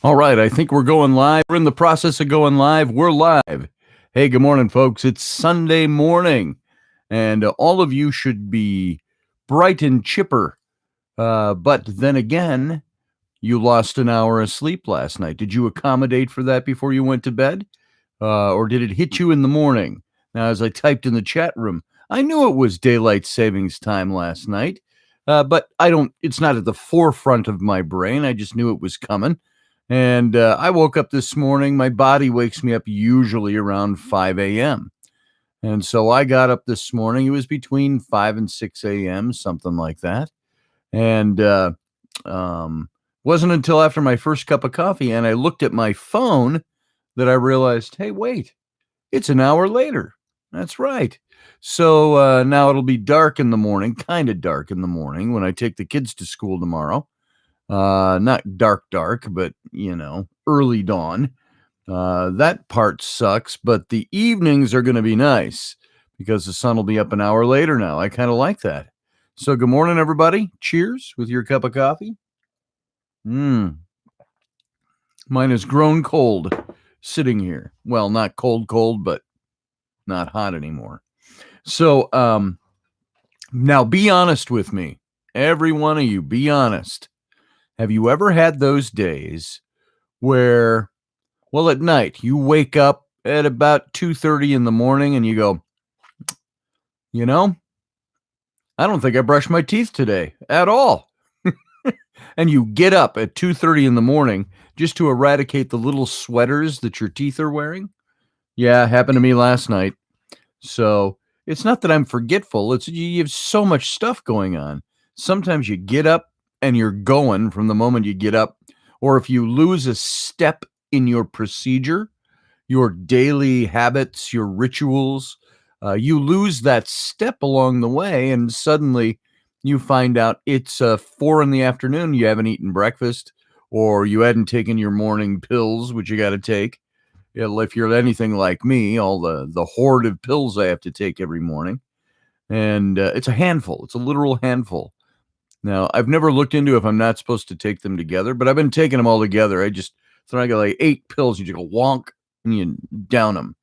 All right, I think we're going live. We're in the process of going live. We're live. Hey, good morning, folks. It's Sunday morning, and all of you should be bright and chipper. But then again, you lost an hour of sleep last night. Did you accommodate for that before you went to bed? Or did it hit you in the morning? Now, as I typed in the chat room, I knew it was daylight savings time last night, but it's not at the forefront of my brain. I just knew it was coming. And I woke up this morning. My body wakes me up usually around 5 a.m. And so I got up this morning. It was between 5 and 6 a.m., something like that. And um, wasn't until after my first cup of coffee and I looked at my phone that I realized, hey, wait, it's an hour later. That's right. So now it'll be dark in the morning, kind of dark in the morning when I take the kids to school tomorrow. Not dark, but early dawn. That part sucks, but the evenings are going to be nice because the sun will be up an hour later now. I kind of like that. So good morning, everybody. Cheers with your cup of coffee. Mine has grown cold sitting here. Well, not cold, but not hot anymore. So now be honest with me. Every one of you, be honest. Have you ever had those days where, well, at night, you wake up at about 2:30 in the morning and you go, I don't think I brushed my teeth today at all. And you get up at 2:30 in the morning just to eradicate the little sweaters that your teeth are wearing? Yeah, happened to me last night. So it's not that I'm forgetful. It's you have so much stuff going on. Sometimes you get up and you're going from the moment you get up. Or if you lose a step in your procedure, your daily habits, your rituals, you lose that step along the way. And suddenly you find out it's 4 in the afternoon. You haven't eaten breakfast or you hadn't taken your morning pills, which you got to take. If you're anything like me, all the hoard of pills I have to take every morning, and it's a handful. It's a literal handful. Now, I've never looked into if I'm not supposed to take them together, but I've been taking them all together. I got like 8 pills. You just go wonk and you down them,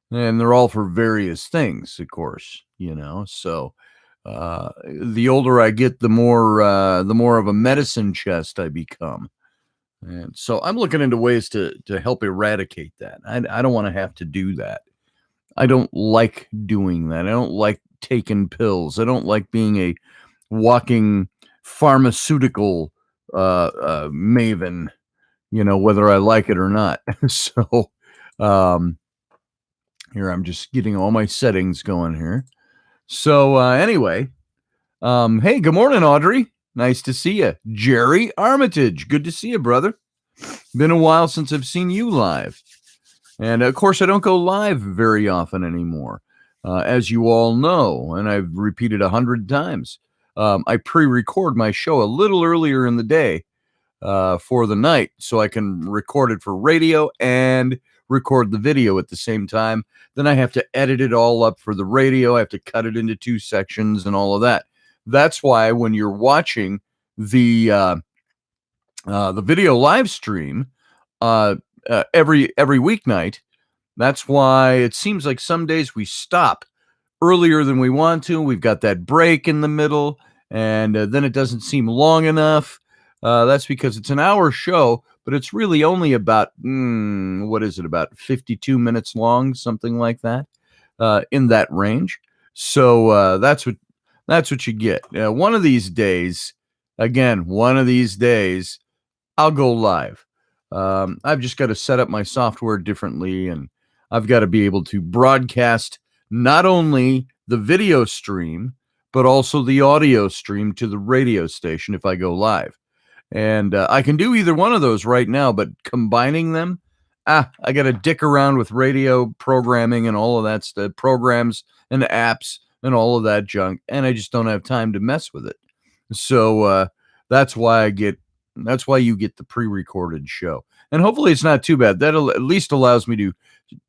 and they're all for various things, of course. So the older I get, the more of a medicine chest I become. And so I'm looking into ways to help eradicate that. I don't want to have to do that. I don't like doing that. I don't like taking pills. I don't like being a walking pharmaceutical maven, whether I like it or not. So here I'm just getting all my settings going here. So anyway, hey, good morning, Audrey. Nice to see you. Jerry Armitage. Good to see you, brother. Been a while since I've seen you live. And of course, I don't go live very often anymore, as you all know, and I've repeated 100 times. I pre-record my show a little earlier in the day for the night so I can record it for radio and record the video at the same time. Then I have to edit it all up for the radio. I have to cut it into 2 sections and all of that. That's why when you're watching the video live stream every weeknight, that's why it seems like some days we stop earlier than we want to. We've got that break in the middle, and then it doesn't seem long enough. That's because it's an hour show, but it's really only about about 52 minutes long, something like that, in that range. So that's what you get. One of these days, I'll go live. I've just got to set up my software differently, and I've got to be able to broadcast not only the video stream, but also the audio stream to the radio station if I go live. And I can do either one of those right now, but combining them, I got to dick around with radio programming and all of that stuff, programs and apps and all of that junk, and I just don't have time to mess with it. So that's why you get the pre-recorded show. And hopefully it's not too bad. That at least allows me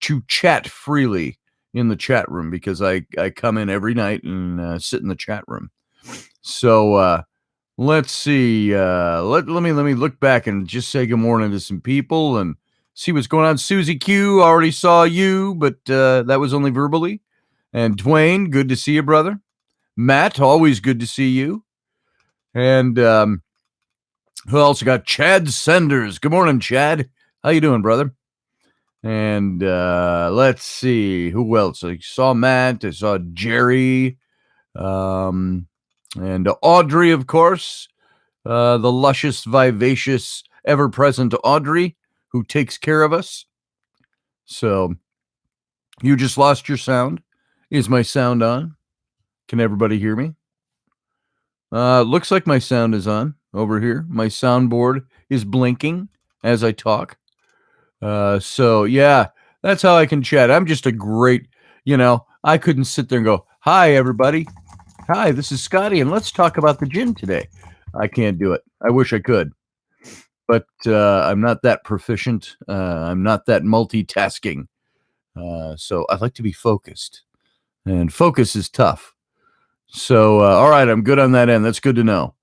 to chat freely in the chat room, because I come in every night and sit in the chat room. So Let's see. Let me look back and just say good morning to some people and see what's going on. Susie Q, already saw you, but that was only verbally. And Dwayne, good to see you, brother. Matt, always good to see you. And who else? Got Chad Senders. Good morning, Chad. How you doing, brother? And let's see who else. I saw Matt. I saw Jerry, and Audrey, of course. The luscious, vivacious, ever-present Audrey, who takes care of us. So, you just lost your sound. Is my sound on? Can everybody hear me? Looks like my sound is on over here. My soundboard is blinking as I talk. So yeah, that's how I can chat. I'm just a great, I couldn't sit there and go, "Hi, everybody. Hi, this is Scotty, and let's talk about the gym today." I can't do it. I wish I could, but I'm not that proficient. I'm not that multitasking. So I like to be focused, and focus is tough. So, all right, I'm good on that end. That's good to know.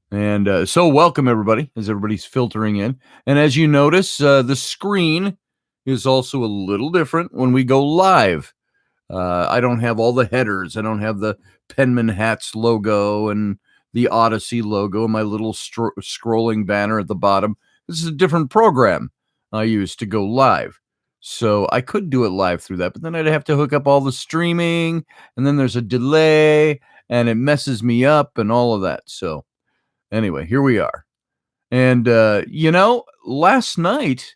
And so, welcome everybody as everybody's filtering in. And as you notice, the screen is also a little different when we go live. I don't have all the headers. I don't have the Penman Hats logo and the Odyssey logo and my little scrolling banner at the bottom. This is a different program I use to go live. So I could do it live through that, but then I'd have to hook up all the streaming, and then there's a delay, and it messes me up and all of that. So anyway, here we are. And, last night,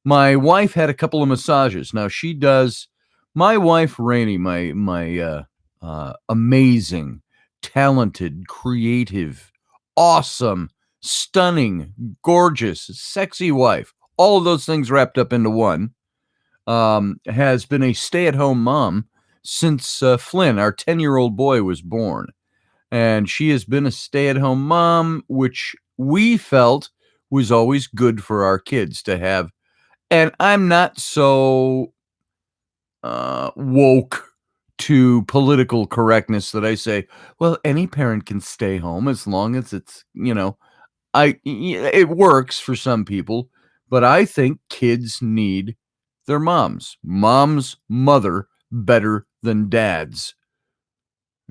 my wife had a couple of massages. Now, my wife, Rainey, my amazing, talented, creative, awesome, stunning, gorgeous, sexy wife, all of those things wrapped up into one, has been a stay-at-home mom since Flynn, our 10-year-old boy, was born. And she has been a stay-at-home mom, which we felt was always good for our kids to have. And I'm not so woke to political correctness that I say, well, any parent can stay home as long as it's, it works for some people, but I think kids need their mom's mother better than dad's.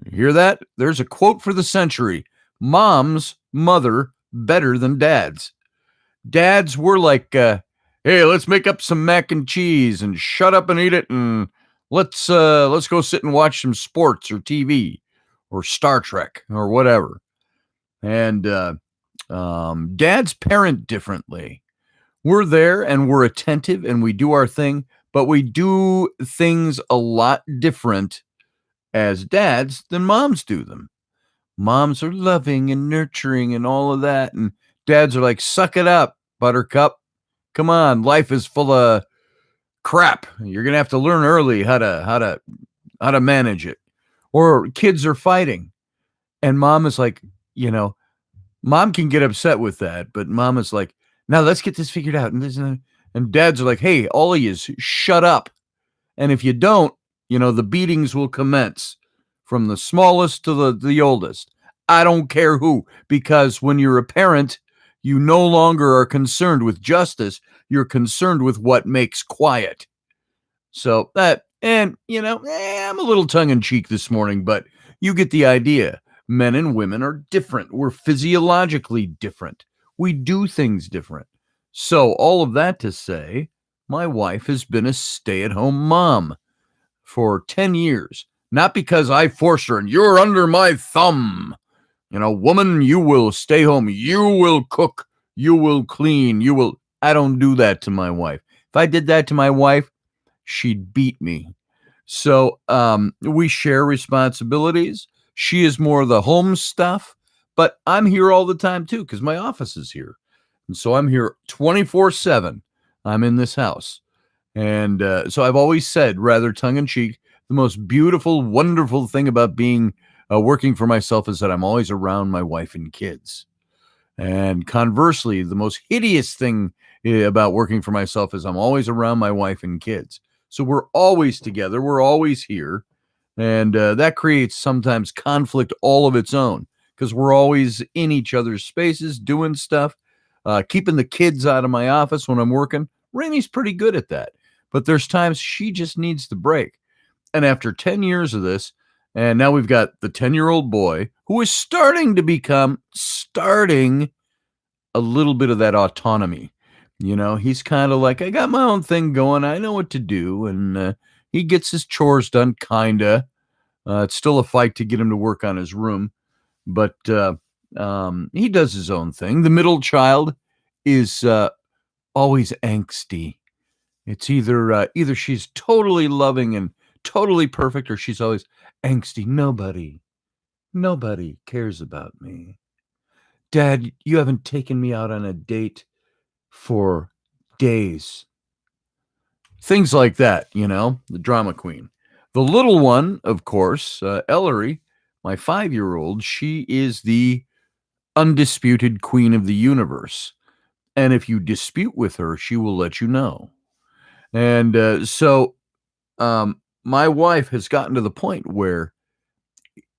You hear that? There's a quote for the century. Mom's mother better than dad's. Dads were like, hey, let's make up some mac and cheese and shut up and eat it, and let's go sit and watch some sports or TV or Star Trek or whatever. And dads parent differently. We're there and we're attentive and we do our thing, but we do things a lot different as dads than moms do them. Moms are loving and nurturing and all of that, and dads are like, suck it up, buttercup. Come on, life is full of crap. You're gonna have to learn early how to manage it. Or kids are fighting, and mom is like, mom can get upset with that, but mom is like, now let's get this figured out. And dads are like, hey, all of you shut up. And if you don't, the beatings will commence from the smallest to the oldest. I don't care who, because when you're a parent, you no longer are concerned with justice. You're concerned with what makes quiet. So that, and, I'm a little tongue in cheek this morning, but you get the idea. Men and women are different. We're physiologically different. We do things different. So all of that to say, my wife has been a stay-at-home mom for 10 years, not because I forced her and you're under my thumb. Woman, you will stay home. You will cook. You will clean. I don't do that to my wife. If I did that to my wife, she'd beat me. So we share responsibilities. She is more the home stuff, but I'm here all the time too because my office is here. And so I'm here 24/7. I'm in this house. And so I've always said, rather tongue-in-cheek, the most beautiful, wonderful thing about being working for myself is that I'm always around my wife and kids. And conversely, the most hideous thing about working for myself is I'm always around my wife and kids. So we're always together. We're always here. And that creates sometimes conflict all of its own because we're always in each other's spaces doing stuff, keeping the kids out of my office when I'm working. Rainey's pretty good at that, but there's times she just needs the break. And after 10 years of this, and now we've got the 10-year-old boy who is starting a little bit of that autonomy. He's kind of like, I got my own thing going. I know what to do. And he gets his chores done, kind of. It's still a fight to get him to work on his room, but he does his own thing. The middle child is always angsty. It's either she's totally loving and totally perfect, or she's always angsty. Nobody cares about me. Dad, you haven't taken me out on a date for days. Things like that, the drama queen. The little one, of course, Ellery, my 5-year-old, she is the undisputed queen of the universe. And if you dispute with her, she will let you know. And so my wife has gotten to the point where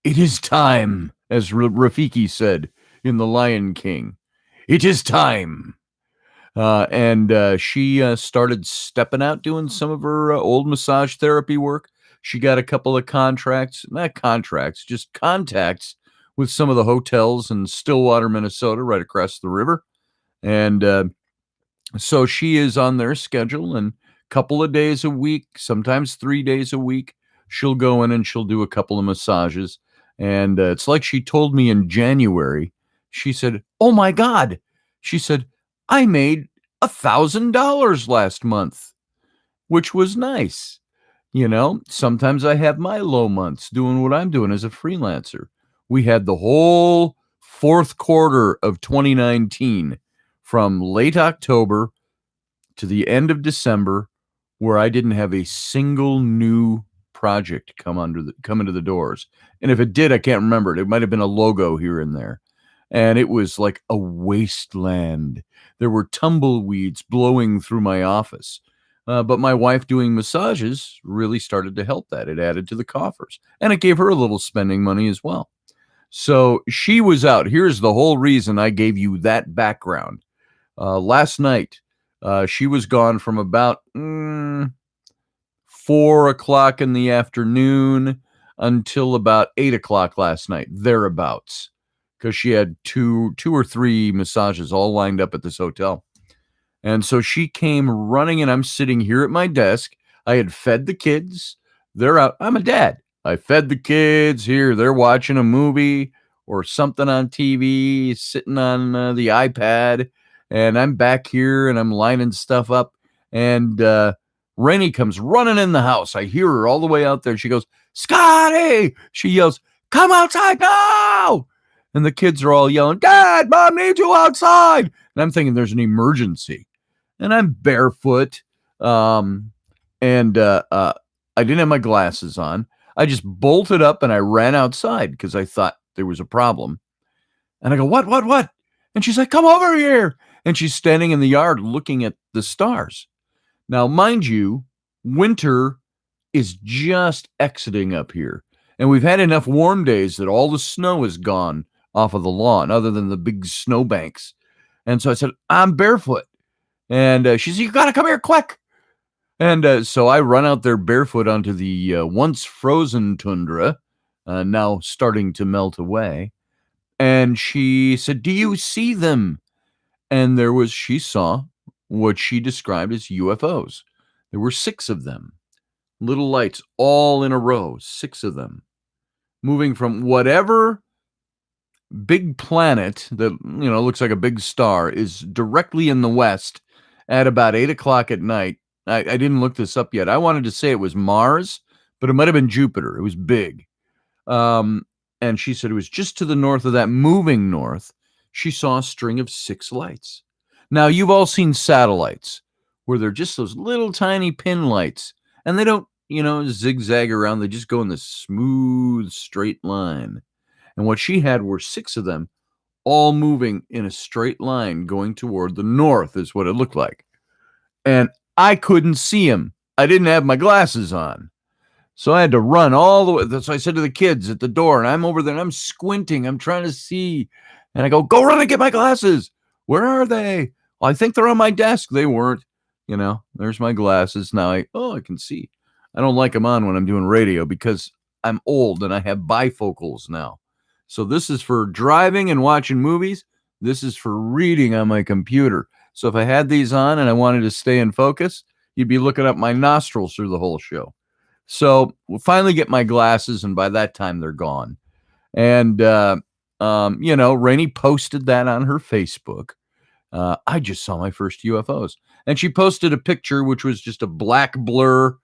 it is time, as Rafiki said in The Lion King. It is time. And she started stepping out doing some of her old massage therapy work. She got a couple of not contracts, just contacts with some of the hotels in Stillwater, Minnesota, right across the river. And so she is on their schedule, and a couple of days a week, sometimes 3 days a week, she'll go in and she'll do a couple of massages. And it's like she told me in January, she said, oh my God. She said, I made $1,000 last month, which was nice. Sometimes I have my low months doing what I'm doing as a freelancer. We had the whole fourth quarter of 2019 from late October to the end of December where I didn't have a single new project come into the doors. And if it did, I can't remember it. It might have been a logo here and there. And it was like a wasteland. There were tumbleweeds blowing through my office. But my wife doing massages really started to help that. It added to the coffers. And it gave her a little spending money as well. So she was out. Here's the whole reason I gave you that background. Last night, she was gone from about 4 o'clock in the afternoon until about 8 o'clock last night, thereabouts, because she had two or three massages all lined up at this hotel. And so she came running, and I'm sitting here at my desk. I had fed the kids. They're out. I'm a dad. I fed the kids here. They're watching a movie or something on TV, sitting on the iPad. And I'm back here, and I'm lining stuff up. And Rainey comes running in the house. I hear her all the way out there. She goes, Scotty! She yells, come outside now! And the kids are all yelling, Dad, Mom needs you outside. And I'm thinking there's an emergency. And I'm barefoot. And I didn't have my glasses on. I just bolted up and I ran outside because I thought there was a problem. And I go, what? And she's like, come over here. And she's standing in the yard looking at the stars. Now, mind you, winter is just exiting up here. And we've had enough warm days that all the snow is gone off of the lawn, other than the big snow banks. And so I said, I'm barefoot. And she said, you got to come here quick. And so I run out there barefoot onto the once frozen tundra, now starting to melt away. And she said, do you see them? And she saw what she described as UFOs. There were 6 of them, little lights all in a row, 6 of them, moving from whatever big planet that, looks like a big star is directly in the west at about 8 o'clock at night. I didn't look this up yet. I wanted to say it was Mars, but it might have been Jupiter. It was big. And she said it was just to the north of that, moving north. She saw a string of 6 lights. Now, you've all seen satellites where they're just those little tiny pin lights, and they don't, zigzag around. They just go in this smooth, straight line. And what she had were 6 of them all moving in a straight line going toward the north is what it looked like. And I couldn't see them. I didn't have my glasses on. So I had to run all the way. So I said to the kids at the door, and I'm over there and I'm squinting. I'm trying to see. And I go run and get my glasses. Where are they? Well, I think they're on my desk. They weren't. There's my glasses. Now I can see. I don't like them on when I'm doing radio because I'm old and I have bifocals now. So this is for driving and watching movies. This is for reading on my computer. So if I had these on and I wanted to stay in focus, you'd be looking up my nostrils through the whole show. So we'll finally get my glasses, and by that time they're gone. And Rainey posted that on her Facebook. I just saw my first UFOs, and she posted a picture which was just a black blur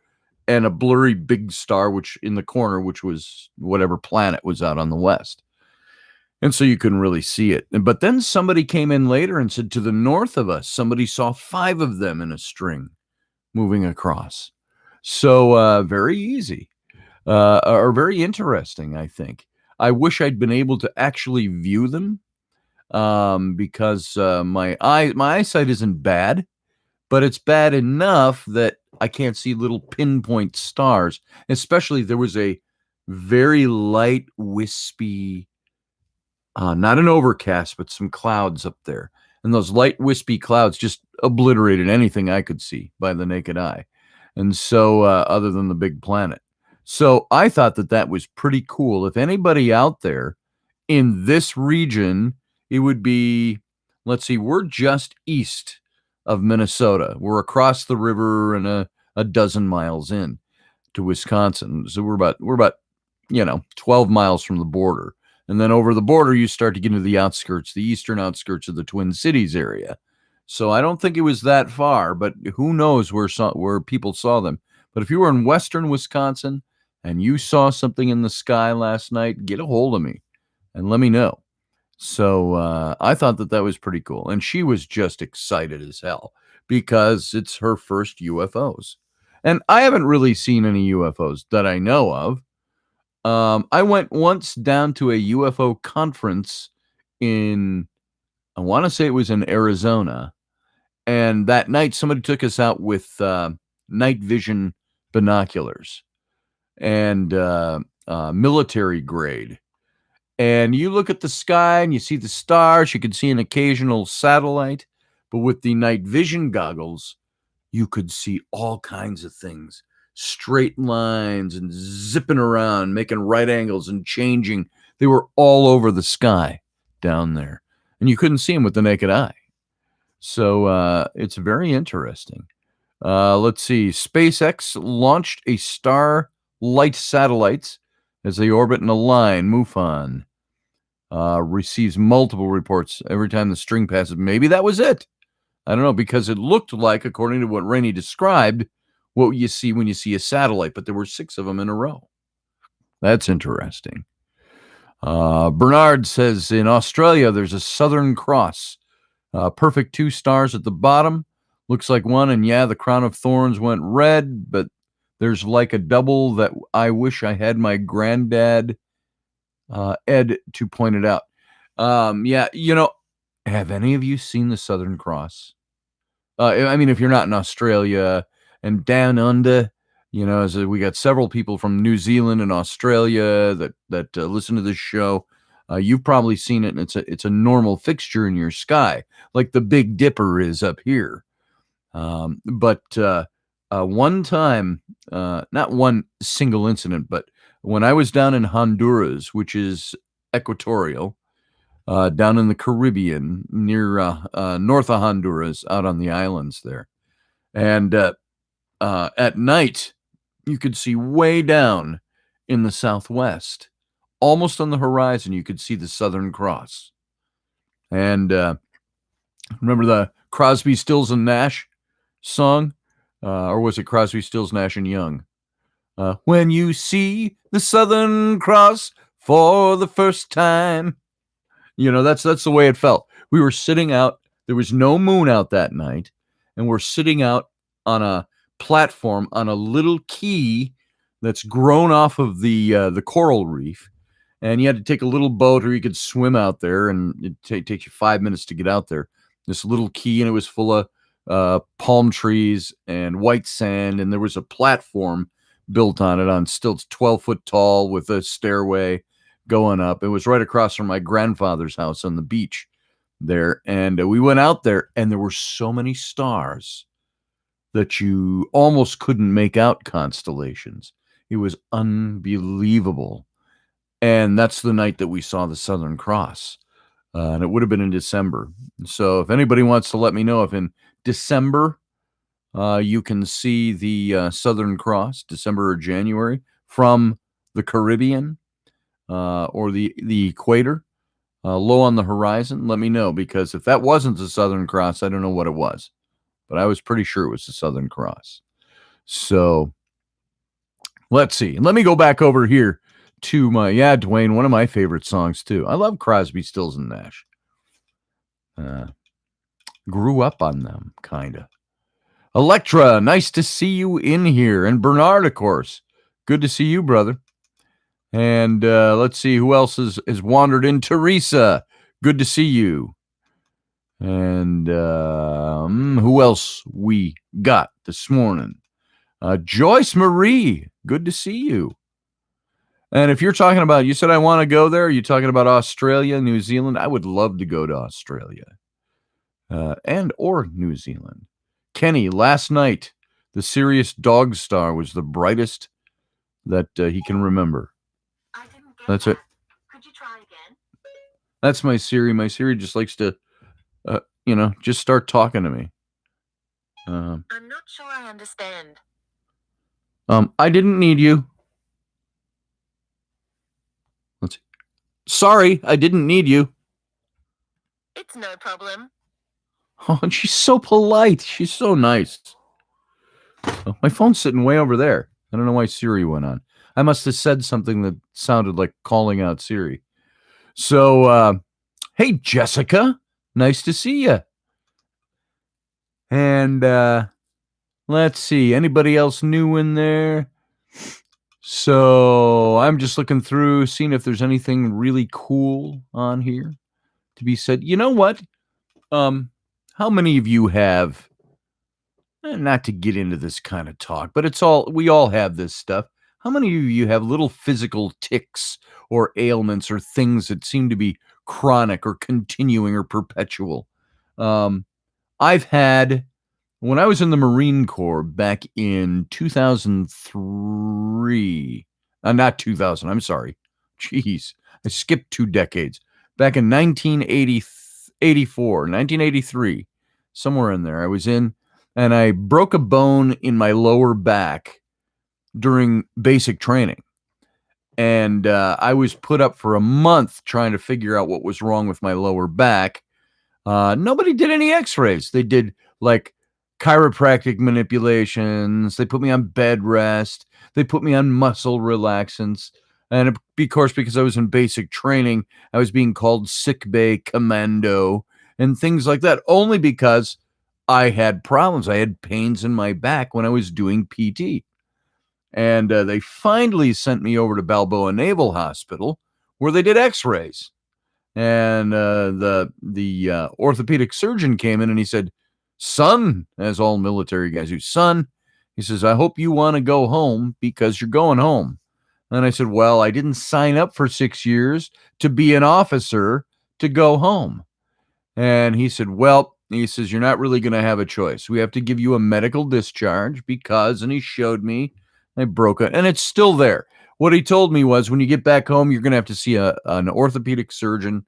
and a blurry big star, which in the corner, which was whatever planet was out on the west. And so you couldn't really see it. But then somebody came in later and said to the north of us, somebody saw 5 of them in a string moving across. So very easy, or very interesting, I think. I wish I'd been able to actually view them, because my eyesight isn't bad, but it's bad enough that I can't see little pinpoint stars. Especially there was a very light, wispy, not an overcast, but some clouds up there. And those light, wispy clouds just obliterated anything I could see by the naked eye. And so, other than the big planet. So I thought that was pretty cool. If anybody out there in this region, it would be, let's see, we're just east of Minnesota. We're across the river and a dozen miles in to Wisconsin. So we're about 12 miles from the border. And then over the border, you start to get into the outskirts, the eastern outskirts of the Twin Cities area. So I don't think it was that far, but who knows where people saw them. But if you were in western Wisconsin and you saw something in the sky last night, get a hold of me and let me know. So I thought that was pretty cool. And she was just excited as hell because it's her first UFOs. And I haven't really seen any UFOs that I know of. I went once down to a UFO conference I want to say it was in Arizona. And that night, somebody took us out with night vision binoculars and military grade. And you look at the sky and you see the stars. You could see an occasional satellite. But with the night vision goggles, you could see all kinds of things. Straight lines and zipping around, making right angles and changing. They were all over the sky down there. And you couldn't see them with the naked eye. So it's very interesting. Let's see. SpaceX launched a Starlight satellites as they orbit in a line. MUFON receives multiple reports every time the string passes. Maybe that was it. I don't know, because it looked like, according to what Rainey described, what you see when you see a satellite, but there were 6 of them in a row. That's interesting. Bernard says in Australia, there's a Southern Cross. Perfect 2 stars at the bottom. Looks like one, and yeah, the crown of thorns went red, but there's like a double that I wish I had my granddad, Ed, to point it out. Yeah, have any of you seen the Southern Cross? I mean, if you're not in Australia and down under, as we got several people from New Zealand and Australia that listen to this show. You've probably seen it, and it's a normal fixture in your sky, like the Big Dipper is up here. But one time, not one single incident, but when I was down in Honduras, which is equatorial, down in the Caribbean, near north of Honduras, out on the islands there. And at night, you could see way down in the southwest, almost on the horizon, you could see the Southern Cross. And remember the Crosby, Stills, and Nash song? Or was it Crosby, Stills, Nash, and Young? When you see the Southern Cross for the first time. That's the way it felt. We were sitting out. There was no moon out that night. And we're sitting out on a platform on a little key that's grown off of the coral reef. And you had to take a little boat, or you could swim out there, and it takes you 5 minutes to get out there. This little key, and it was full of palm trees and white sand, and there was a platform built on it on stilts, 12 foot tall with a stairway going up. It was right across from my grandfather's house on the beach there. And we went out there, and there were so many stars that you almost couldn't make out constellations. It was unbelievable. And that's the night that we saw the Southern Cross. And it would have been in December. So if anybody wants to let me know if in December you can see the Southern Cross, December or January, from the Caribbean or the equator, low on the horizon, let me know, because if that wasn't the Southern Cross, I don't know what it was. But I was pretty sure it was the Southern Cross. So let's see. Let me go back over here to my, Dwayne, one of my favorite songs too. I love Crosby, Stills, and Nash. Grew up on them, kind of. Electra, nice to see you in here. And Bernard, of course. Good to see you, brother. And let's see who else has wandered in. Teresa, good to see you. And who else we got this morning? Joyce Marie, good to see you. And if you're talking about, you said I want to go there, you're talking about Australia, New Zealand, I would love to go to Australia or New Zealand. Kenny, last night, the Sirius Dog Star was the brightest that he can remember. I didn't get That's that. it. Could you try again? That's my Siri. My Siri just likes to, just start talking to me. I'm not sure I understand. I didn't need you. Let's see. Sorry, I didn't need you. It's no problem. Oh, and she's so polite. She's so nice. Oh, my phone's sitting way over there. I don't know why Siri went on. I must have said something that sounded like calling out Siri. So, hey, Jessica, nice to see you. And let's see, anybody else new in there? So I'm just looking through, seeing if there's anything really cool on here to be said. You know what? How many of you have, not to get into this kind of talk, but we all have this stuff. How many of you have little physical tics or ailments or things that seem to be chronic or continuing or perpetual? I've had, when I was in the Marine Corps back in 2003, not 2000, I'm sorry. Jeez, I skipped 2 decades. Back in 1983, somewhere in there, I was in, and I broke a bone in my lower back during basic training. And I was put up for a month trying to figure out what was wrong with my lower back. Nobody did any x-rays. They did like chiropractic manipulations. They put me on bed rest. They put me on muscle relaxants. And of course, because I was in basic training, I was being called sick bay commando and things like that, only because I had problems. I had pains in my back when I was doing PT. And they finally sent me over to Balboa Naval Hospital, where they did x-rays. And the orthopedic surgeon came in and he said, son, as all military guys do, son, he says, I hope you want to go home because you're going home. And I said, well, I didn't sign up for 6 years to be an officer to go home. And he said, well, he says, you're not really going to have a choice. We have to give you a medical discharge because, and he showed me, I broke it, and it's still there. What he told me was, when you get back home, you're going to have to see an orthopedic surgeon,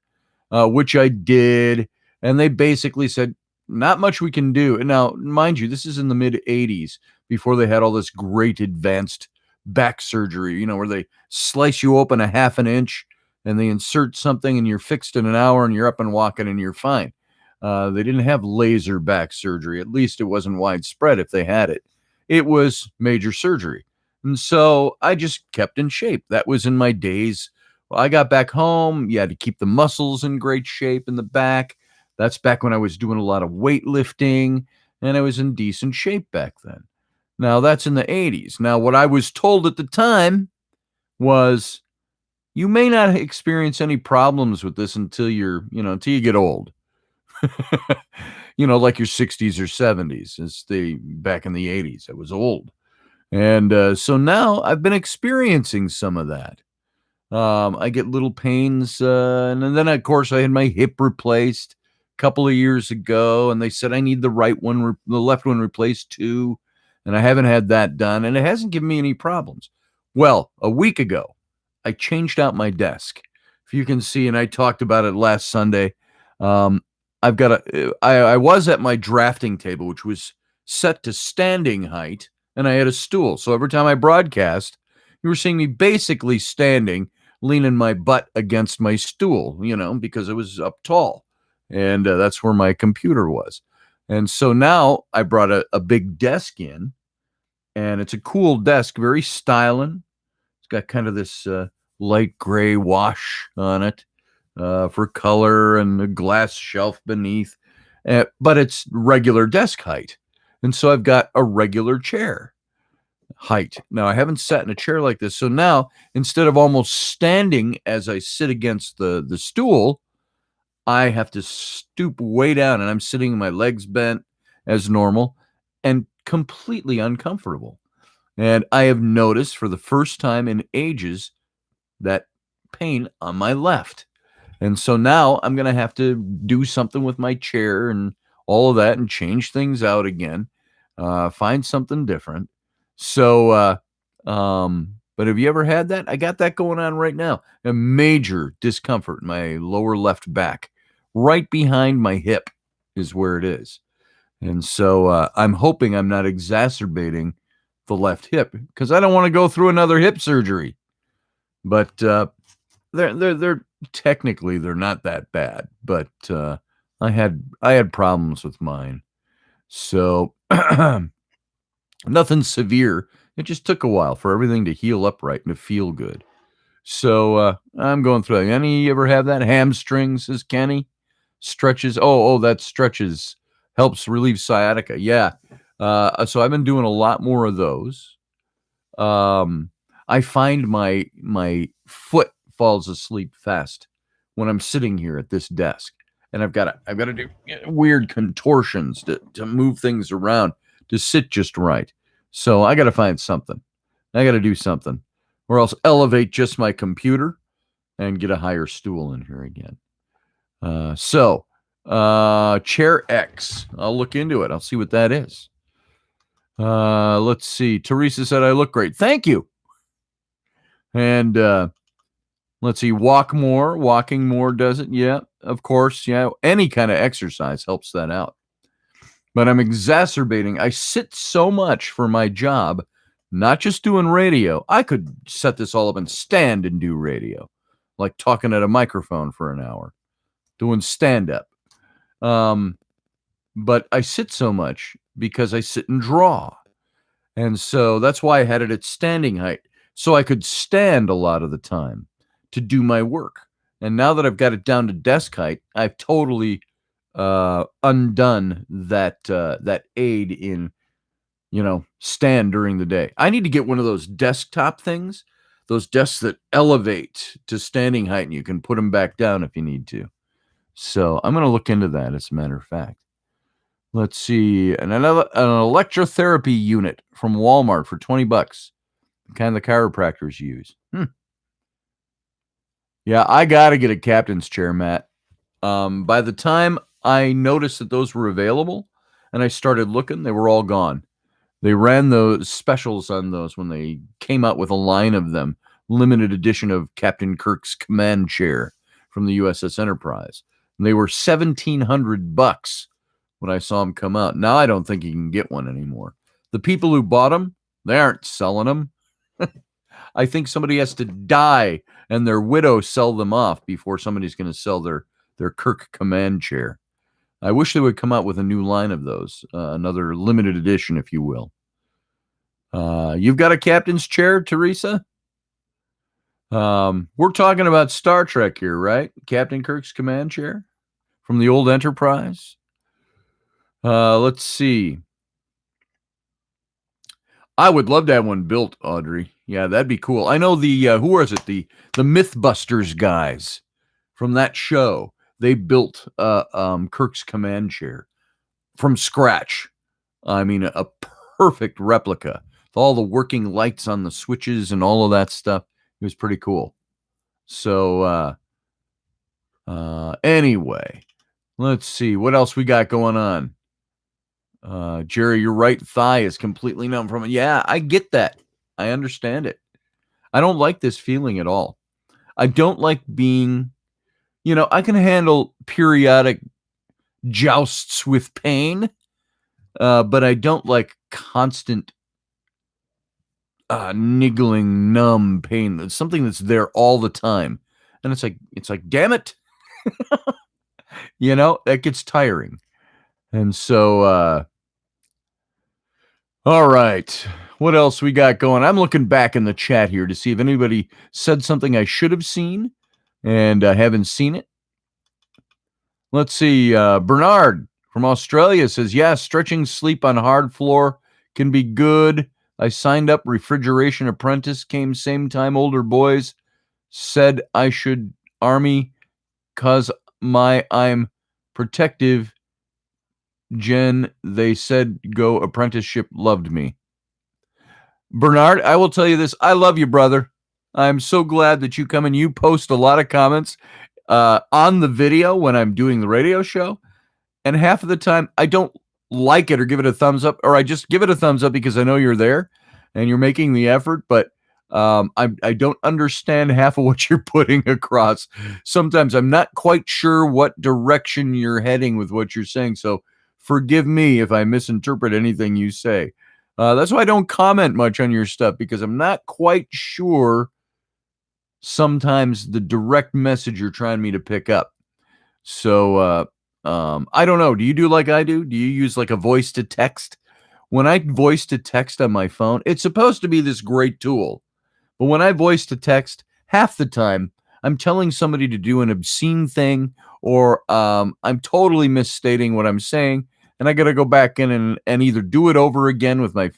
which I did. And they basically said, not much we can do. And now, mind you, this is in the mid 80s, before they had all this great advanced back surgery, where they slice you open a half an inch and they insert something and you're fixed in an hour and you're up and walking and you're fine. They didn't have laser back surgery. At least it wasn't widespread if they had it. It was major surgery. And so I just kept in shape. That was in my days. Well, I got back home. You had to keep the muscles in great shape in the back. That's back when I was doing a lot of weightlifting, and I was in decent shape back then. Now, that's in the 80s. Now, what I was told at the time was, you may not experience any problems with this until until you get old. Like your 60s or 70s, back in the 80s. I was old. And so now I've been experiencing some of that. I get little pains, and then of course I had my hip replaced a couple of years ago, and they said I need the the left one replaced too, and I haven't had that done, and it hasn't given me any problems. Well, a week ago, I changed out my desk. If you can see, and I talked about it last Sunday. Um, I've got I was at my drafting table, which was set to standing height, and I had a stool. So every time I broadcast, you were seeing me basically standing, leaning my butt against my stool, because it was up tall. And that's where my computer was. And so now I brought a big desk in, and it's a cool desk, very styling. It's got kind of this light gray wash on it for color, and a glass shelf beneath. But it's regular desk height. And so I've got a regular chair height. Now, I haven't sat in a chair like this. So now, instead of almost standing as I sit against the stool, I have to stoop way down, and I'm sitting with my legs bent as normal and completely uncomfortable. And I have noticed for the first time in ages that pain on my left. And so now I'm going to have to do something with my chair and all of that and change things out again, find something different. So, but have you ever had that? I got that going on right now. A major discomfort in my lower left back, right behind my hip is where it is. And so I'm hoping I'm not exacerbating the left hip, because I don't want to go through another hip surgery. But they're technically they're not that bad. But I had problems with mine. So nothing severe. It just took a while for everything to heal up right and to feel good. So I'm going through that. Any ever have that? Hamstrings, says Kenny. Stretches. Oh, that stretches helps relieve sciatica. Yeah. So I've been doing a lot more of those. I find my foot falls asleep fast when I'm sitting here at this desk, and I've got to do weird contortions to move things around to sit just right. So I got to find something. I got to do something, or else elevate just my computer and get a higher stool in here again. Chair X. I'll look into it. I'll see what that is. Let's see. Teresa said I look great. Thank you. And let's see. Walking more does it? Yeah, of course. Yeah, any kind of exercise helps that out. But I'm exacerbating. I sit so much for my job, not just doing radio. I could set this all up and stand and do radio, like talking at a microphone for an hour, doing stand-up. But I sit so much because I sit and draw. And so that's why I had it at standing height, so I could stand a lot of the time to do my work. And now that I've got it down to desk height, I've totally undone that aid in, stand during the day. I need to get one of those desktop things, those desks that elevate to standing height, and you can put them back down if you need to. So I'm going to look into that, as a matter of fact. Let's see. An electrotherapy unit from Walmart for $20. The kind the chiropractors use. Yeah, I got to get a captain's chair, Matt. By the time I noticed that those were available and I started looking, they were all gone. They ran those specials on those when they came out with a line of them. Limited edition of Captain Kirk's command chair from the USS Enterprise. And they were $1,700 when I saw them come out. Now I don't think you can get one anymore. The people who bought them, they aren't selling them. I think somebody has to die and their widow sell them off before somebody's going to sell their Kirk command chair. I wish they would come out with a new line of those, another limited edition, if you will. You've got a captain's chair, Teresa? We're talking about Star Trek here, right? Captain Kirk's command chair from the old Enterprise. Let's see. I would love to have one built, Audrey. Yeah, that'd be cool. I know who was it? The Mythbusters guys from that show. They built Kirk's command chair from scratch. I mean, a perfect replica all the working lights on the switches and all of that stuff. It was pretty cool. So anyway, let's see what else we got going on. Jerry, your right thigh is completely numb from it. Yeah, I get that. I understand it. I don't like this feeling at all. I don't like being, I can handle periodic jousts with pain, but I don't like constant niggling, numb pain. It's something that's there all the time. And it's like, damn it. That gets tiring. And so, all right. What else we got going? I'm looking back in the chat here to see if anybody said something I should have seen and I haven't seen it. Let's see. Bernard from Australia says, yeah, stretching sleep on hard floor can be good. I signed up refrigeration apprentice, came same time older boys, said I should army cause I'm protective. Jen, they said go apprenticeship, loved me. Bernard, I will tell you this. I love you, brother. I'm so glad that you come and you post a lot of comments on the video when I'm doing the radio show. And half of the time I don't like it or give it a thumbs up, or I just give it a thumbs up because I know you're there and you're making the effort. But I don't understand half of what you're putting across. Sometimes I'm not quite sure what direction you're heading with what you're saying. So forgive me if I misinterpret anything you say. That's why I don't comment much on your stuff, because I'm not quite sure sometimes the direct message you're trying me to pick up. So I don't know. Do you do like I do? Do you use like a voice to text? When I voice to text on my phone, it's supposed to be this great tool. But when I voice to text, half the time I'm telling somebody to do an obscene thing, or I'm totally misstating what I'm saying. And I got to go back in and either do it over again with by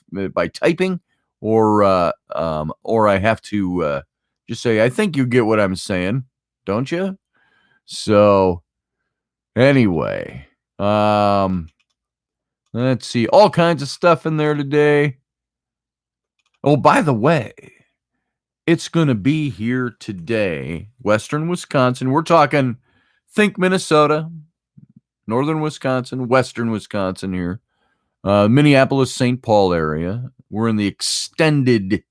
typing, or I have to just say, I think you get what I'm saying, don't you? So anyway, let's see, all kinds of stuff in there today. Oh, by the way, it's going to be here today, Western Wisconsin. We're talking, think Minnesota, Northern Wisconsin, Western Wisconsin here, Minneapolis, St. Paul area. We're in the extended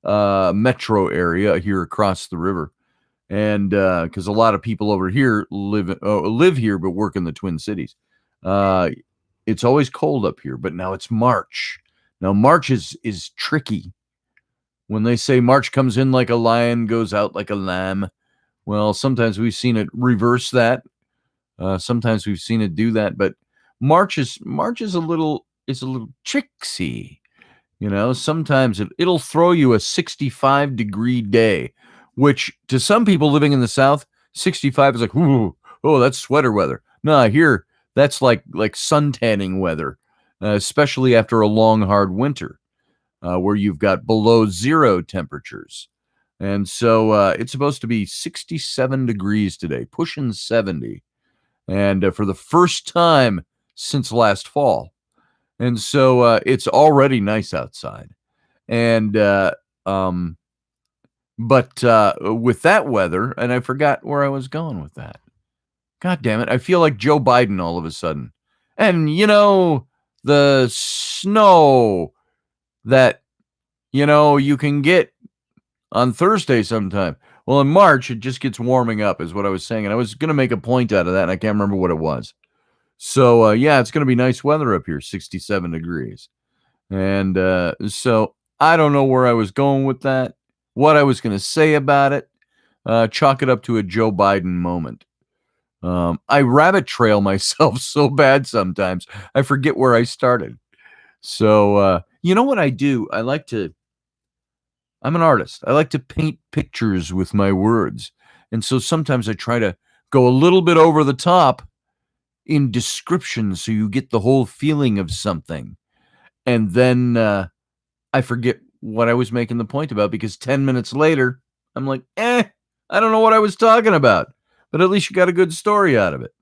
metro area here across the river. And because a lot of people over here live here but work in the Twin Cities. It's always cold up here, but now it's March. Now March is tricky. When they say March comes in like a lion, goes out like a lamb, well, sometimes we've seen it reverse that. Sometimes we've seen it do that, but March is a little tricksy. Sometimes it'll throw you a 65-degree day, which to some people living in the South, 65 is like, ooh, oh, that's sweater weather. No, here that's like sun tanning weather, especially after a long, hard winter, where you've got below zero temperatures. And so it's supposed to be 67 degrees today, pushing 70. And for the first time since last fall. And so it's already nice outside. And but with that weather, and I forgot where I was going with that. God damn it. I feel like Joe Biden all of a sudden. And the snow that you can get on Thursday sometime. Well, in March, it just gets warming up, is what I was saying. And I was going to make a point out of that, and I can't remember what it was. So, yeah, it's going to be nice weather up here, 67 degrees. And so I don't know where I was going with that, what I was going to say about it. Chalk it up to a Joe Biden moment. I rabbit trail myself so bad sometimes. I forget where I started. So, you know what I do? I'm an artist. I like to paint pictures with my words. And so sometimes I try to go a little bit over the top in description so you get the whole feeling of something. And then I forget what I was making the point about, because 10 minutes later, I'm like, I don't know what I was talking about. But at least you got a good story out of it.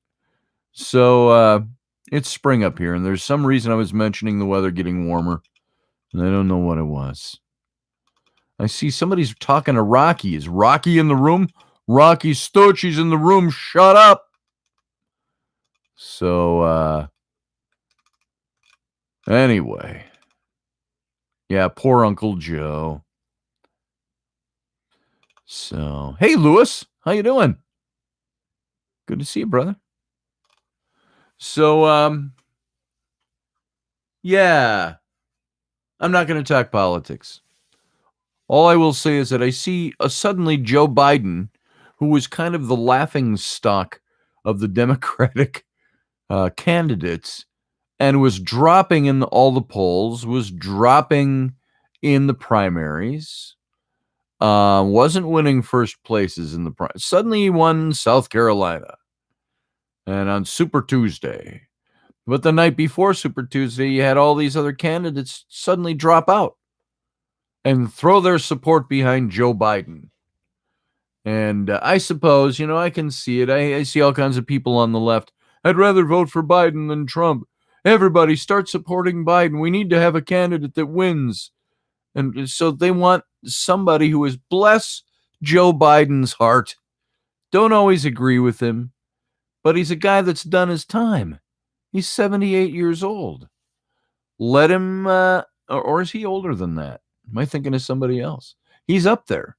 So it's spring up here, and there's some reason I was mentioning the weather getting warmer. I don't know what it was. I see somebody's talking to Rocky. Is Rocky in the room? Rocky Stochi's in the room. Shut up. So, anyway. Yeah, poor Uncle Joe. So, hey, Lewis. How you doing? Good to see you, brother. So, yeah. I'm not going to talk politics. All I will say is that I see suddenly Joe Biden, who was kind of the laughing stock of the Democratic candidates, and was dropping in all the polls, was dropping in the primaries, wasn't winning first places in the primaries. Suddenly he won South Carolina, and on Super Tuesday. But the night before Super Tuesday, you had all these other candidates suddenly drop out and throw their support behind Joe Biden. And I suppose, I can see it. I see all kinds of people on the left. I'd rather vote for Biden than Trump. Everybody start supporting Biden. We need to have a candidate that wins. And so they want somebody who is bless Joe Biden's heart. Don't always agree with him, but he's a guy that's done his time. He's 78 years old. Let him, or is he older than that? Am I thinking of somebody else? He's up there.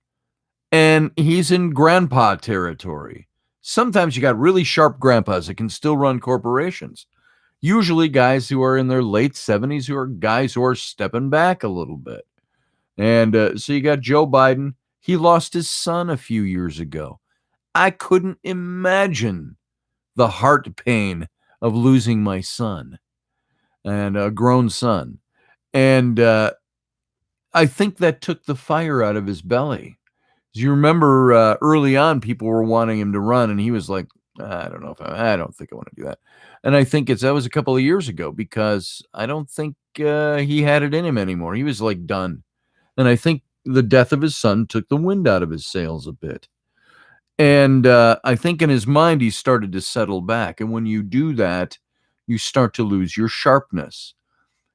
And he's in grandpa territory. Sometimes you got really sharp grandpas that can still run corporations. Usually guys who are in their late 70s, who are guys who are stepping back a little bit. And so you got Joe Biden. He lost his son a few years ago. I couldn't imagine the heart pain of losing my son, and a grown son. And I think that took the fire out of his belly. Do you remember early on, people were wanting him to run, and he was like, I don't know I don't think I want to do that. And I think that was a couple of years ago, because I don't think he had it in him anymore. He was like done. And I think the death of his son took the wind out of his sails a bit. And I think in his mind, he started to settle back. And when you do that, you start to lose your sharpness.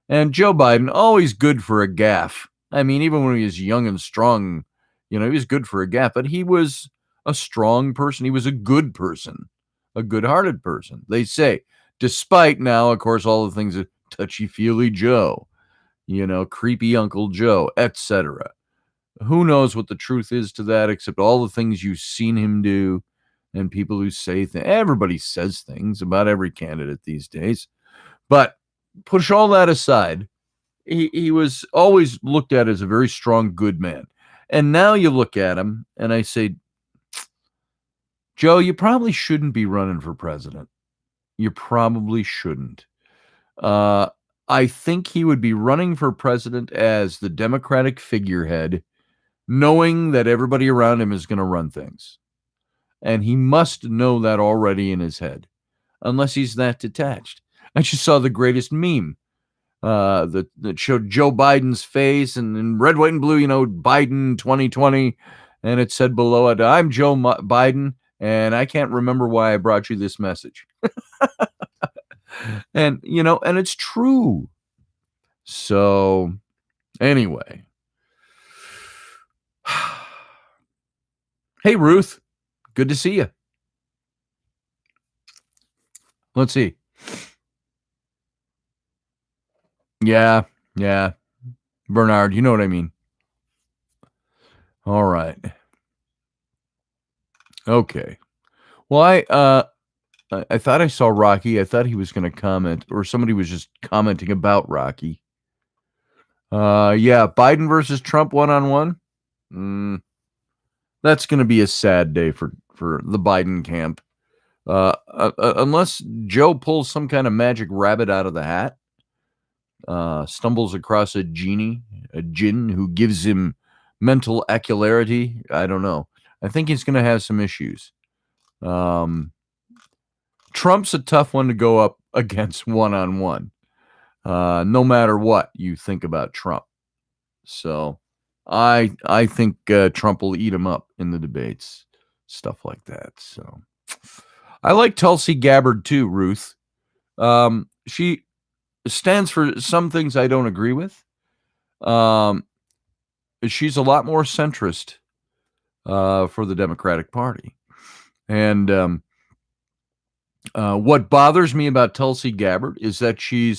And Joe Biden, always good for a gaffe. I mean, even when he was young and strong, he was good for a gaffe, but he was a strong person. He was a good person, a good-hearted person. They say, despite now, of course, all the things that touchy-feely Joe, creepy Uncle Joe, etc. Who knows what the truth is to that, except all the things you've seen him do, and people who say things. Everybody says things about every candidate these days. But push all that aside, he was always looked at as a very strong, good man. And now you look at him, and I say, Joe, you probably shouldn't be running for president. You probably shouldn't. I think he would be running for president as the Democratic figurehead, knowing that everybody around him is going to run things. And he must know that already in his head, unless he's that detached. I just saw the greatest meme that showed Joe Biden's face and in red, white, and blue, Biden 2020. And it said below it, I'm Joe Biden, and I can't remember why I brought you this message. And, and it's true. So, anyway. Hey, Ruth. Good to see you. Let's see. Yeah. Bernard, you know what I mean. All right. Okay. Well, I thought I saw Rocky. I thought he was going to comment, or somebody was just commenting about Rocky. Yeah, Biden versus Trump one-on-one. That's going to be a sad day for the Biden camp. Unless Joe pulls some kind of magic rabbit out of the hat, stumbles across a jinn who gives him mental acularity. I don't know. I think he's going to have some issues. Trump's a tough one to go up against one-on-one, no matter what you think about Trump. So I think Trump will eat him up in the debates, stuff like that. So I like Tulsi Gabbard too, Ruth. She stands for some things I don't agree with, she's a lot more centrist for the Democratic Party. And what bothers me about Tulsi Gabbard is that she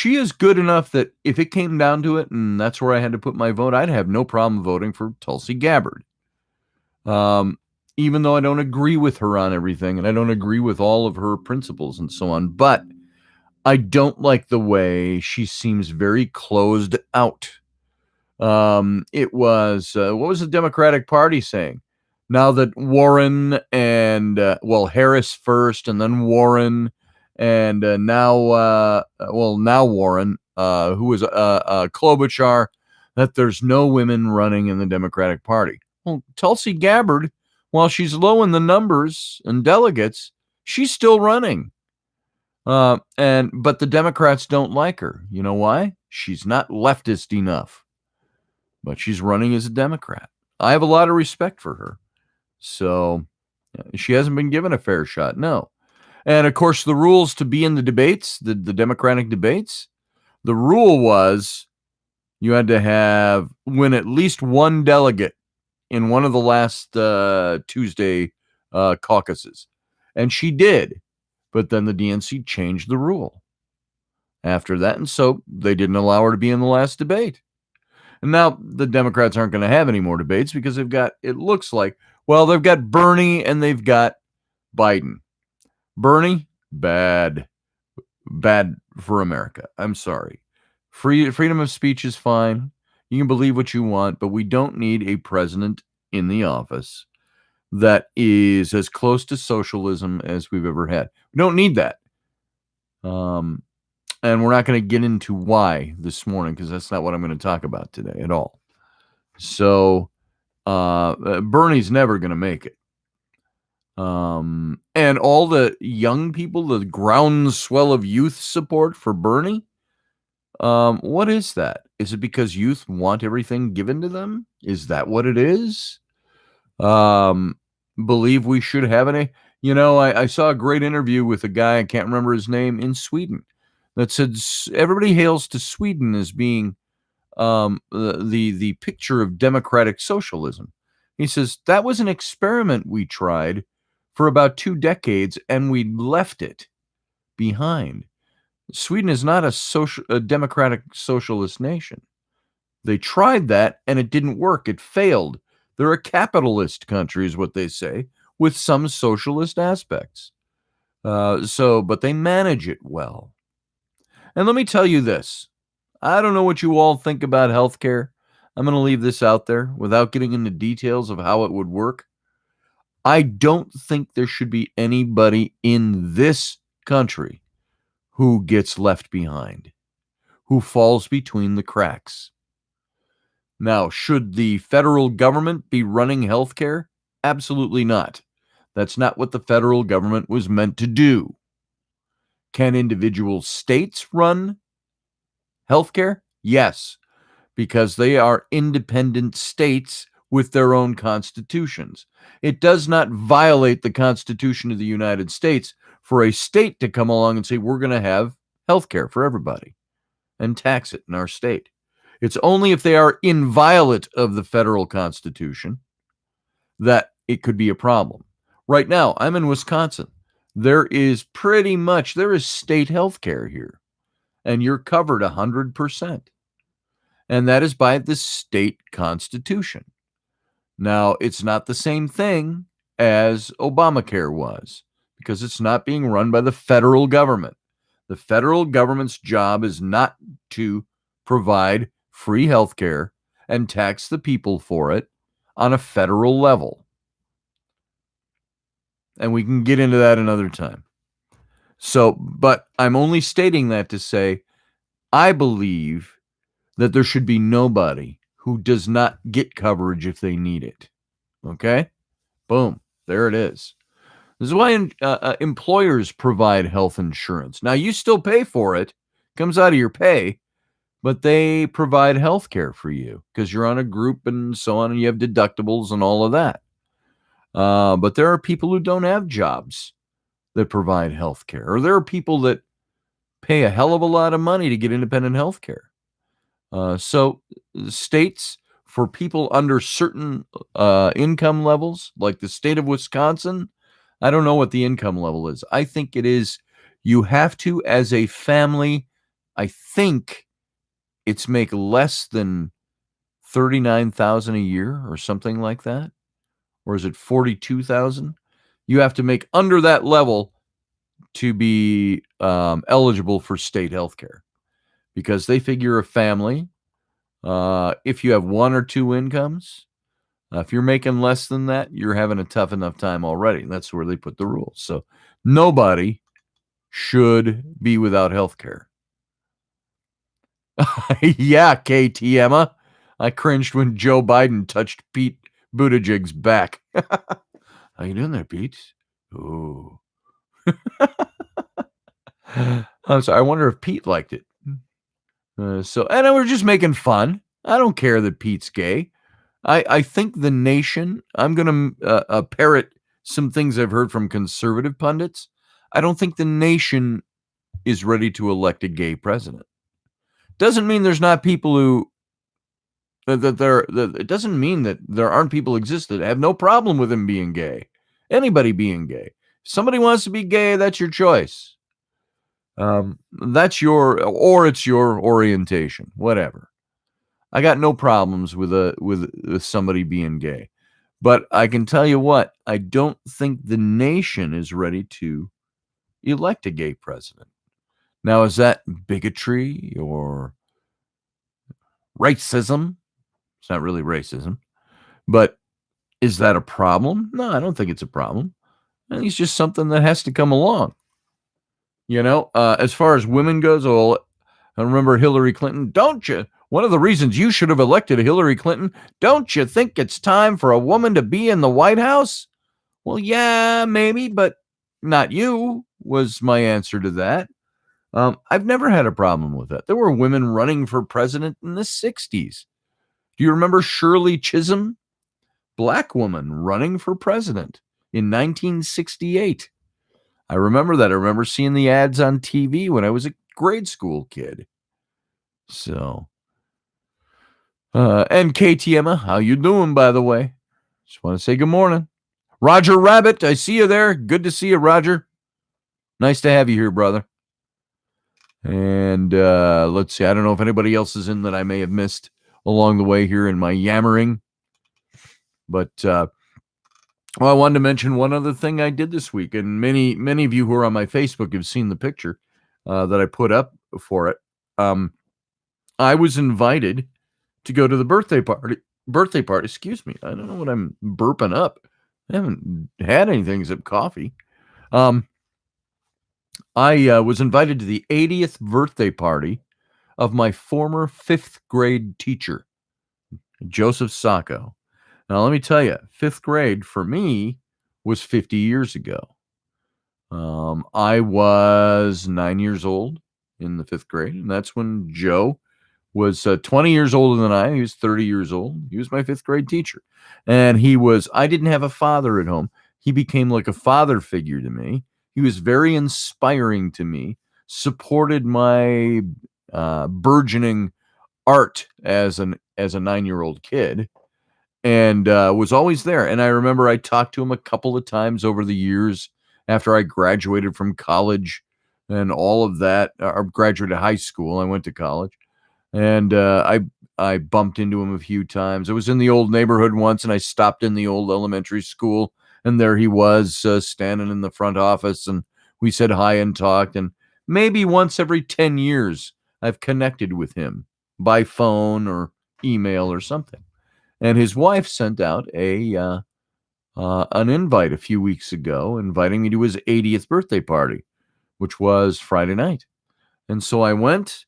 is good enough that if it came down to it, and that's where I had to put my vote, I'd have no problem voting for Tulsi Gabbard. Even though I don't agree with her on everything, and I don't agree with all of her principles and so on, but I don't like the way she seems very closed out. It was, what was the Democratic Party saying? Now that Warren and, Harris first and then Warren and now Warren, who was Klobuchar, that there's no women running in the Democratic Party. Well, Tulsi Gabbard, while she's low in the numbers and delegates, she's still running. But the Democrats don't like her. You know why? She's not leftist enough. But she's running as a Democrat. I have a lot of respect for her. So she hasn't been given a fair shot. No. And of course, the rules to be in the debates, the Democratic debates, the rule was you had to win at least one delegate in one of the last Tuesday caucuses. And she did. But then the DNC changed the rule after that. And so they didn't allow her to be in the last debate. And now the Democrats aren't going to have any more debates because they've got Bernie and they've got Biden. Bernie, bad for America. I'm sorry. Freedom of speech is fine. You can believe what you want, but we don't need a president in the office that is as close to socialism as we've ever had. We don't need that. And we're not going to get into why this morning because that's not what I'm going to talk about today at all. So Bernie's never going to make it. And all the young people, the groundswell of youth support for Bernie, what is that? Is it because youth want everything given to them? Is that what it is? Believe we should have I saw a great interview with a guy, I can't remember his name, in Sweden that said everybody hails to Sweden as being the picture of democratic socialism. He says that was an experiment we tried for about 2 decades and we left it behind. Sweden is not a democratic socialist nation. They tried that and it didn't work. It failed. They're a capitalist country, is what they say, with some socialist aspects. But they manage it well. And let me tell you this. I don't know what you all think about healthcare. I'm going to leave this out there without getting into details of how it would work. I don't think there should be anybody in this country who gets left behind, who falls between the cracks. Now, should the federal government be running healthcare? Absolutely not. That's not what the federal government was meant to do. Can individual states run healthcare? Yes, because they are independent states with their own constitutions. It does not violate the Constitution of the United States for a state to come along and say, we're going to have healthcare for everybody and tax it in our state. It's only if they are inviolate of the federal Constitution that it could be a problem. Right now, I'm in Wisconsin. There is state health care here, and you're covered 100%. And that is by the state constitution. Now, it's not the same thing as Obamacare was, because it's not being run by the federal government. The federal government's job is not to provide free health care and tax the people for it on a federal level. And we can get into that another time. But I'm only stating that to say, I believe that there should be nobody who does not get coverage if they need it. Okay? Boom. There it is. This is why employers provide health insurance. Now, you still pay for it. Comes out of your pay. But they provide health care for you because you're on a group and so on, and you have deductibles and all of that. But there are people who don't have jobs that provide health care, or there are people that pay a hell of a lot of money to get independent health care. So states for people under certain income levels, like the state of Wisconsin, I don't know what the income level is. I think it is you have to, as a family, I think it's make less than 39,000 a year or something like that. Or is it 42,000? You have to make under that level to be eligible for state health care, because they figure a family, if you have one or two incomes, if you're making less than that, you're having a tough enough time already. That's where they put the rules. So nobody should be without health care. Yeah, KT Emma. I cringed when Joe Biden touched Pete Buttigieg's back. How you doing there, Pete? Ooh. I'm sorry. I wonder if Pete liked it. And we're just making fun. I don't care that Pete's gay. I think the nation, I'm going to parrot some things I've heard from conservative pundits. I don't think the nation is ready to elect a gay president. Doesn't mean there's not people who, it doesn't mean that there aren't people exist that have no problem with him being gay. Anybody being gay. If somebody wants to be gay, that's your choice. It's your orientation, whatever. I got no problems with somebody being gay, but I can tell you what, I don't think the nation is ready to elect a gay president. Now, is that bigotry or racism? It's not really racism, but is that a problem? No, I don't think it's a problem. I think it's just something that has to come along. As far as women goes, I remember Hillary Clinton. Don't you? One of the reasons you should have elected Hillary Clinton, don't you think it's time for a woman to be in the White House? Well, yeah, maybe, but not you, was my answer to that. I've never had a problem with that. There were women running for president in the 60s. Do you remember Shirley Chisholm? Black woman running for president in 1968. I remember that. I remember seeing the ads on TV when I was a grade school kid. So, and KT Emma, how you doing, by the way? Just want to say good morning. Roger Rabbit, I see you there. Good to see you, Roger. Nice to have you here, brother. And let's see. I don't know if anybody else is in that I may have missed along the way here in my yammering. But I wanted to mention one other thing I did this week, and many of you who are on my Facebook have seen the picture that I put up for it. I was invited to go to the birthday party. Excuse me. I don't know what I'm burping up. I haven't had anything except coffee. I was invited to the 80th birthday party of my former 5th grade teacher, Joseph Sacco. Now, let me tell you, 5th grade for me was 50 years ago. I was 9 years old in the 5th grade, and that's when Joe was 20 years older than I. He was 30 years old. He was my 5th grade teacher. And I didn't have a father at home. He became like a father figure to me. He was very inspiring to me, supported my burgeoning art as a 9-year-old kid, and was always there. And I remember I talked to him a couple of times over the years after I graduated from college and all of that. I graduated high school. I went to college. And I bumped into him a few times. I was in the old neighborhood once, and I stopped in the old elementary school, and there he was standing in the front office, and we said hi and talked. And maybe once every 10 years, I've connected with him by phone or email or something. And his wife sent out an invite a few weeks ago, inviting me to his 80th birthday party, which was Friday night. And so I went.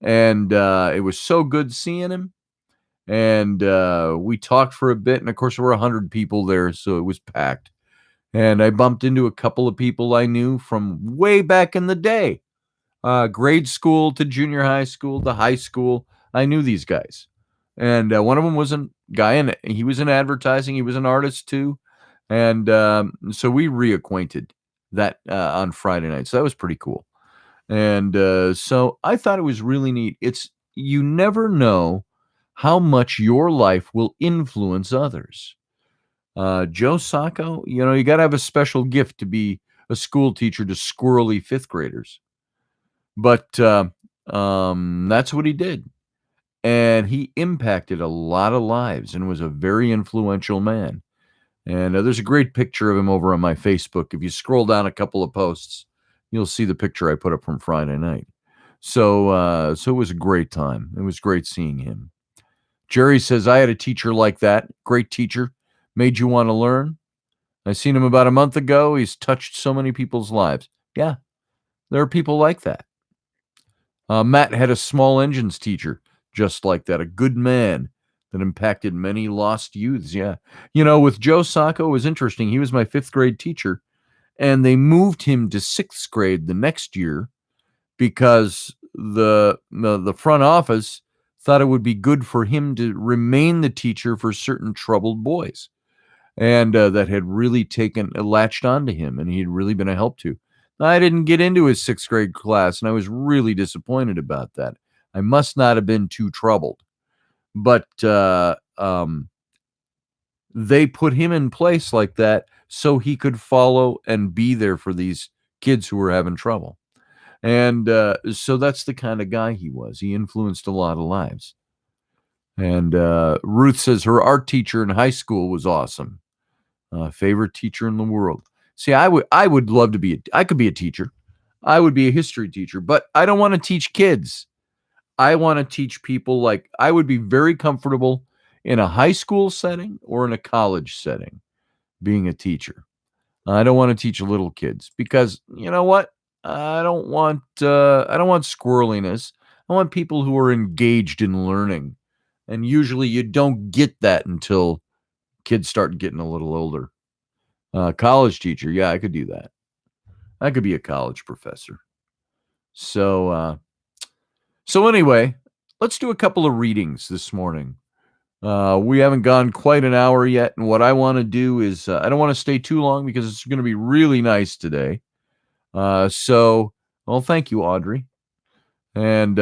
And it was so good seeing him. And we talked for a bit. And, of course, there were 100 people there, so it was packed. And I bumped into a couple of people I knew from way back in the day. Grade school to junior high school to high school. I knew these guys. And one of them was a guy, and he was in advertising. He was an artist, too. And so we reacquainted that on Friday night. So that was pretty cool. And so I thought it was really neat. It's you never know how much your life will influence others. Joe Sacco, you got to have a special gift to be a school teacher to squirrely fifth graders. But that's what he did. And he impacted a lot of lives and was a very influential man. And there's a great picture of him over on my Facebook. If you scroll down a couple of posts, you'll see the picture I put up from Friday night. So it was a great time. It was great seeing him. Jerry says, I had a teacher like that. Great teacher. Made you want to learn. I seen him about a month ago. He's touched so many people's lives. Yeah, there are people like that. Matt had a small engines teacher just like that. A good man that impacted many lost youths. Yeah. With Joe Sacco, it was interesting. He was my fifth grade teacher, and they moved him to sixth grade the next year because the front office thought it would be good for him to remain the teacher for certain troubled boys, and that had really latched onto him, and he'd really been a help to. I didn't get into his sixth grade class, and I was really disappointed about that. I must not have been too troubled, but they put him in place like that so he could follow and be there for these kids who were having trouble. And so that's the kind of guy he was. He influenced a lot of lives. And Ruth says her art teacher in high school was awesome. Favorite teacher in the world. See, I would love to I could be a teacher. I would be a history teacher, but I don't want to teach kids. I want to teach people. I would be very comfortable in a high school setting or in a college setting being a teacher. I don't want to teach little kids because you know what? I don't want squirreliness. I want people who are engaged in learning. And usually you don't get that until kids start getting a little older. College teacher, yeah, I could do that. I could be a college professor. So anyway, let's do a couple of readings this morning. We haven't gone quite an hour yet, and what I want to do is I don't want to stay too long because it's going to be really nice today. Well, thank you, Audrey. And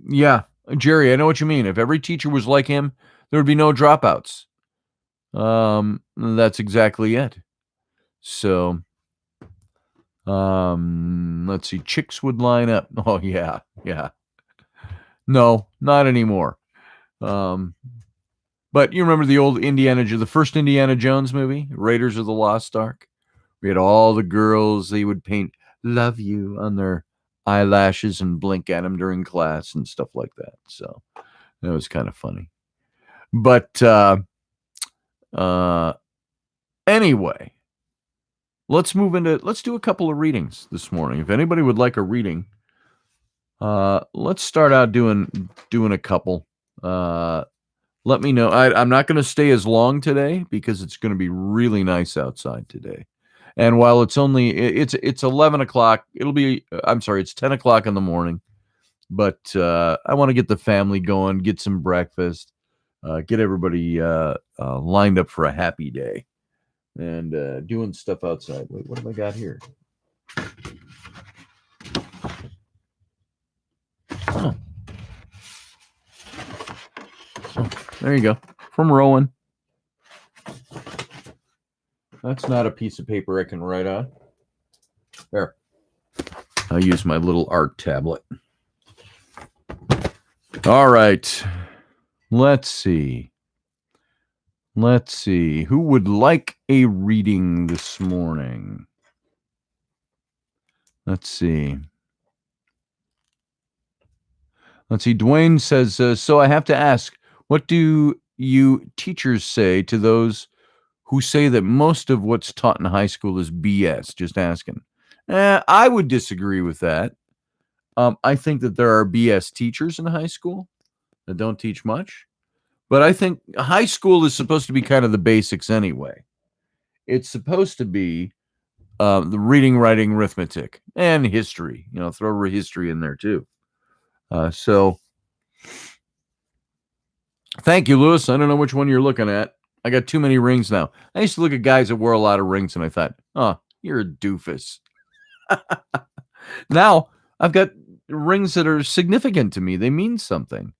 yeah, Jerry, I know what you mean. If every teacher was like him, there would be no dropouts. That's exactly it. So, let's see. Chicks would line up. Oh, yeah. No, not anymore. But you remember the old the first Indiana Jones movie, Raiders of the Lost Ark? We had all the girls, they would paint "love you" on their eyelashes and blink at them during class and stuff like that. So that was kind of funny. But anyway, let's do a couple of readings this morning. If anybody would like a reading, let's start out doing a couple. Let me know. I'm not going to stay as long today because it's going to be really nice outside today. And while it's 11 o'clock, it's 10 o'clock in the morning, but I want to get the family going, get some breakfast, get everybody lined up for a happy day, and doing stuff outside. Wait, what have I got here? Oh, there you go. From Rowan. That's not a piece of paper I can write on. There. I'll use my little art tablet. All right. Let's see. Who would like a reading this morning? Let's see. Dwayne says, so I have to ask, what do you teachers say to those who say that most of what's taught in high school is BS? Just asking. I would disagree with that. I think that there are BS teachers in high school that don't teach much. But I think high school is supposed to be kind of the basics anyway. It's supposed to be the reading, writing, arithmetic, and history. Throw history in there too. So thank you, Lewis. I don't know which one you're looking at. I got too many rings now. I used to look at guys that wore a lot of rings, and I thought, oh, you're a doofus. Now I've got rings that are significant to me. They mean something.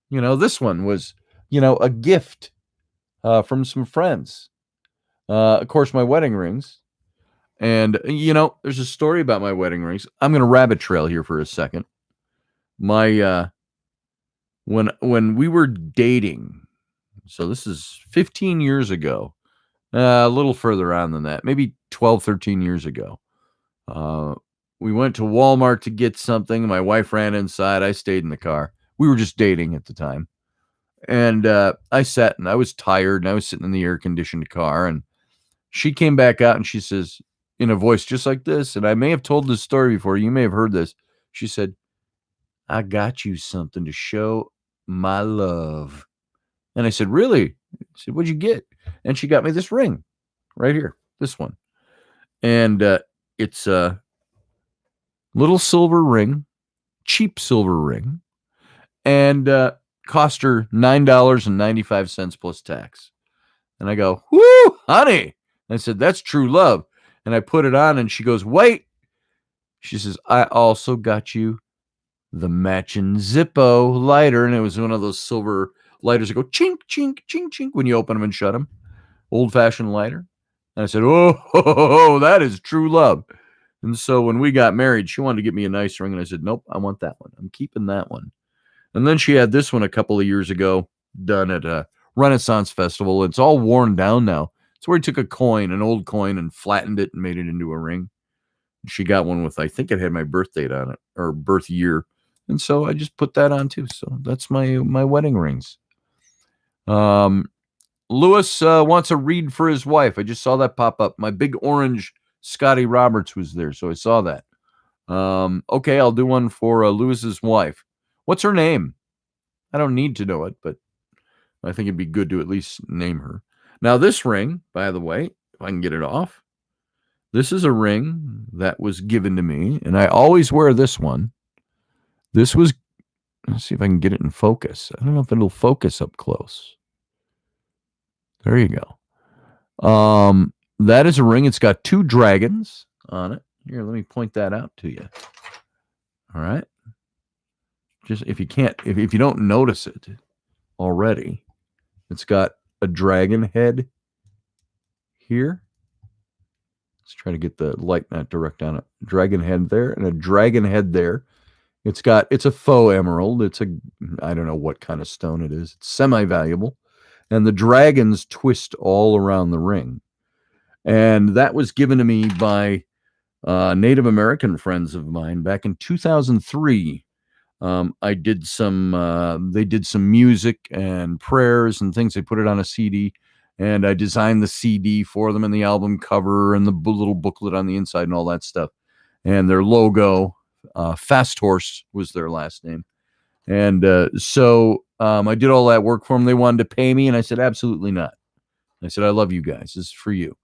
This one was, a gift from some friends. Of course, my wedding rings. And, there's a story about my wedding rings. I'm going to rabbit trail here for a second. My, when we were dating, so this is 15 years ago, a little further on than that, maybe 12, 13 years ago. We went to Walmart to get something. My wife ran inside. I stayed in the car. We were just dating at the time. And I sat and I was tired and I was sitting in the air conditioned car. And she came back out and she says, in a voice just like this, and I may have told this story before. You may have heard this. She said, "I got you something to show my love." And I said, "Really?" I said, "What'd you get?" And she got me this ring right here, this one. And it's a little silver ring, cheap silver ring, and cost her $9.95 plus tax. And I go, "Whoo, honey." I said, "That's true love." And I put it on and she goes, "Wait." She says, "I also got you the matching Zippo lighter." And it was one of those silver lighters that go chink, chink, chink, chink when you open them and shut them. Old-fashioned lighter. And I said, "Oh, that is true love." And so when we got married, she wanted to get me a nice ring. And I said, "Nope, I want that one. I'm keeping that one." And then she had this one a couple of years ago done at a Renaissance Festival. It's all worn down now. It's where he took an old coin, and flattened it and made it into a ring. She got one with, I think it had my birth date on it, or birth year. And so I just put that on too. So that's my wedding rings. Lewis wants a read for his wife. I just saw that pop up. My big orange Scotty Roberts was there, so I saw that. Okay, I'll do one for Lewis's wife. What's her name? I don't need to know it, but I think it'd be good to at least name her. Now, this ring, by the way, if I can get it off, this is a ring that was given to me, and I always wear this one. This was, let's see if I can get it in focus. I don't know if it'll focus up close. There you go. That is a ring. It's got 2 dragons on it. Here, let me point that out to you. All right. Just if you don't notice it already, it's got a dragon head here. Let's try to get the light not direct on it. Dragon head there and a dragon head there. It's a faux emerald. I don't know what kind of stone it is. It's semi-valuable. And the dragons twist all around the ring. And that was given to me by Native American friends of mine back in 2003. They did some music and prayers and things. They put it on a CD, and I designed the CD for them and the album cover and the little booklet on the inside and all that stuff. And their logo, Fast Horse was their last name. And so I did all that work for them. They wanted to pay me, and I said, "Absolutely not." I said, "I love you guys. This is for you."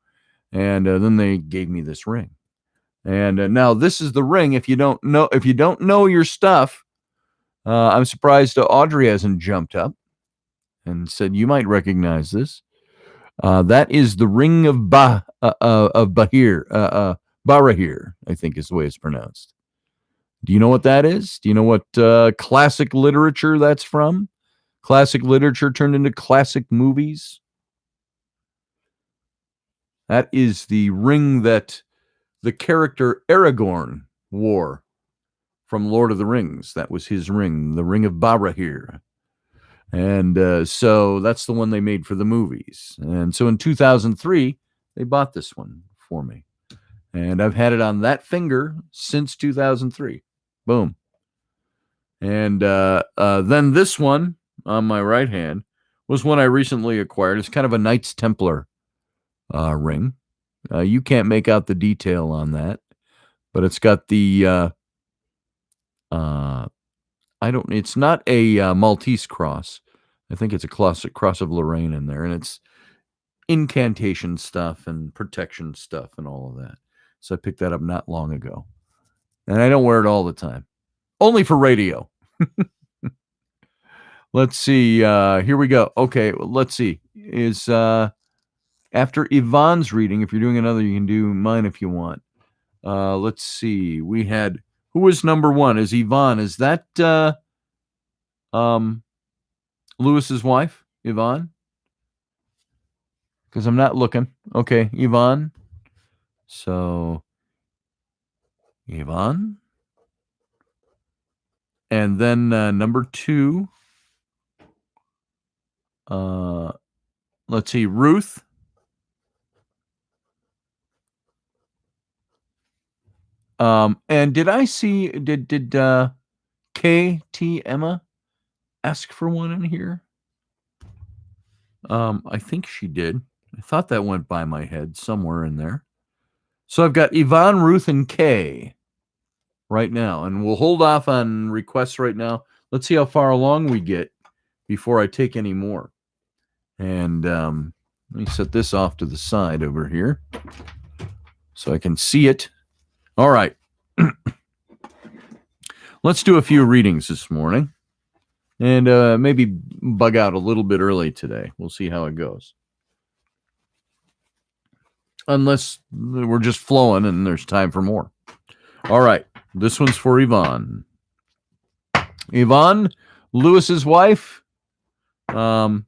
And then they gave me this ring. And now this is the ring. If you don't know your stuff, I'm surprised Audrey hasn't jumped up and said, "You might recognize this." That is the ring of Bahir, Barahir, I think is the way it's pronounced. Do you know what that is? Do you know what classic literature that's from? Classic literature turned into classic movies? That is the ring that the character Aragorn wore from Lord of the Rings. That was his ring, the Ring of Barahir. And so that's the one they made for the movies. And so in 2003, they bought this one for me. And I've had it on that finger since 2003. Boom. And then this one on my right hand was one I recently acquired. It's kind of a Knights Templar ring. You can't make out the detail on that, but it's got the it's not a Maltese cross. I think it's a cross of Lorraine in there, and it's incantation stuff and protection stuff and all of that. So I picked that up not long ago, and I don't wear it all the time, only for radio. Let's see. Here we go. Okay, let's see. Is after Yvonne's reading, if you're doing another, you can do mine if you want. Let's see. We had Who is number one? Is Yvonne? Is that Lewis's wife, Yvonne? Because I'm not looking. Okay, Yvonne. So, Yvonne. And then number two. Let's see, Ruth. And did I see, did KT Emma ask for one in here? I think she did. I thought that went by my head somewhere in there. So I've got Yvonne, Ruth, and Kay right now. And we'll hold off on requests right now. Let's see how far along we get before I take any more. And let me set this off to the side over here so I can see it. All right. Let's do a few readings this morning. And maybe bug out a little bit early today. We'll see how it goes. Unless we're just flowing and there's time for more. All right. This one's for Yvonne. Yvonne, Lewis's wife. You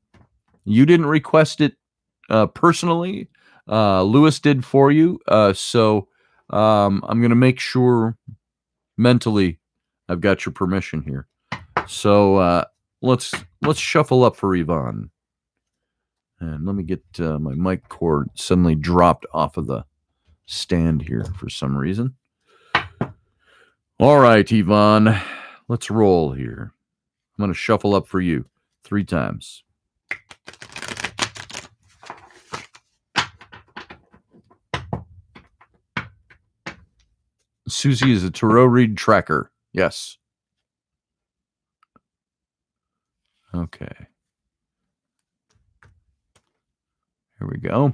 didn't request it personally. Lewis did for you. So I'm going to make sure mentally I've got your permission here. So let's shuffle up for Yvonne. And let me get my mic cord suddenly dropped off of the stand here for some reason. All right, Yvonne, let's roll here. I'm going to shuffle up for you 3 times. Susie is a tarot read tracker. Yes. Okay. Here we go.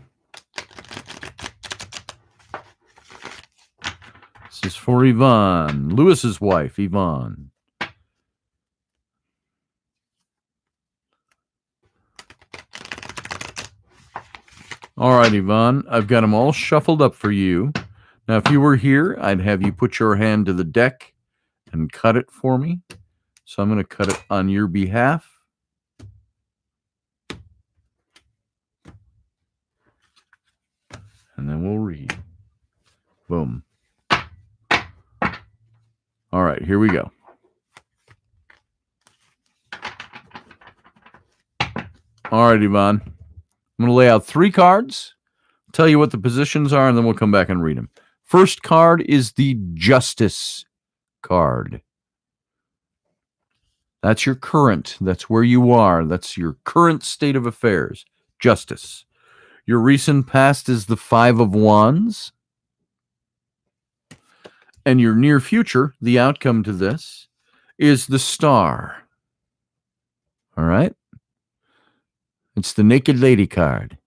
This is for Yvonne, Lewis's wife, Yvonne. All right, Yvonne, I've got them all shuffled up for you. Now, if you were here, I'd have you put your hand to the deck and cut it for me. So I'm going to cut it on your behalf. And then we'll read. Boom. All right, here we go. All right, Yvonne. I'm going to lay out 3 cards, tell you what the positions are, and then we'll come back and read them. First card is the Justice card. That's your current. That's where you are. That's your current state of affairs. Justice. Your recent past is the 5 of Wands. And your near future, the outcome to this, is the Star. All right? It's the Naked Lady card.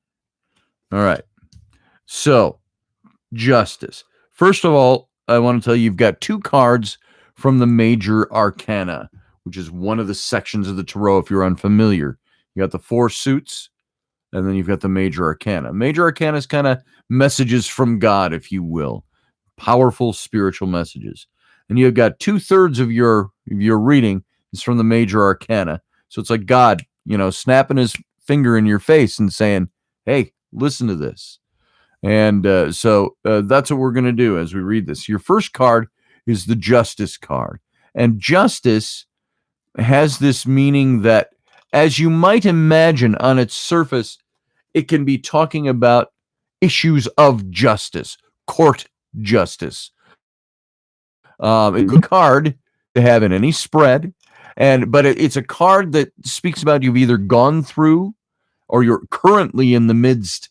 All right. So, Justice. First of all, I want to tell you, you've got 2 cards from the Major Arcana, which is one of the sections of the Tarot if you're unfamiliar. You got the 4 suits, and then you've got the Major Arcana. Major Arcana is kind of messages from God, if you will. Powerful spiritual messages. And you've got 2/3 of your reading is from the Major Arcana. So it's like God, snapping his finger in your face and saying, hey, listen to this. And so that's what we're going to do as we read this. Your first card is the Justice card. And Justice has this meaning that, as you might imagine on its surface, it can be talking about issues of justice, court justice. A good card to have in any spread, but it's a card that speaks about you've either gone through or you're currently in the midst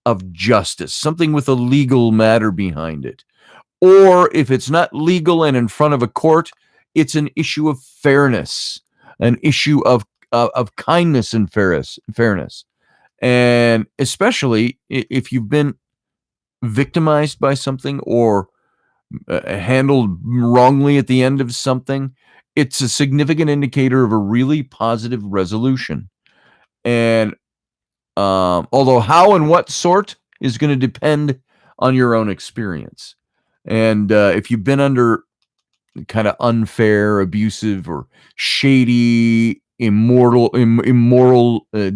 of justice, something with a legal matter behind it. Or if it's not legal and in front of a court, it's an issue of fairness, an issue of kindness and fairness. And especially if you've been victimized by something or handled wrongly at the end of something, it's a significant indicator of a really positive resolution. And although how and what sort is going to depend on your own experience. And if you've been under kind of unfair, abusive, or shady, immoral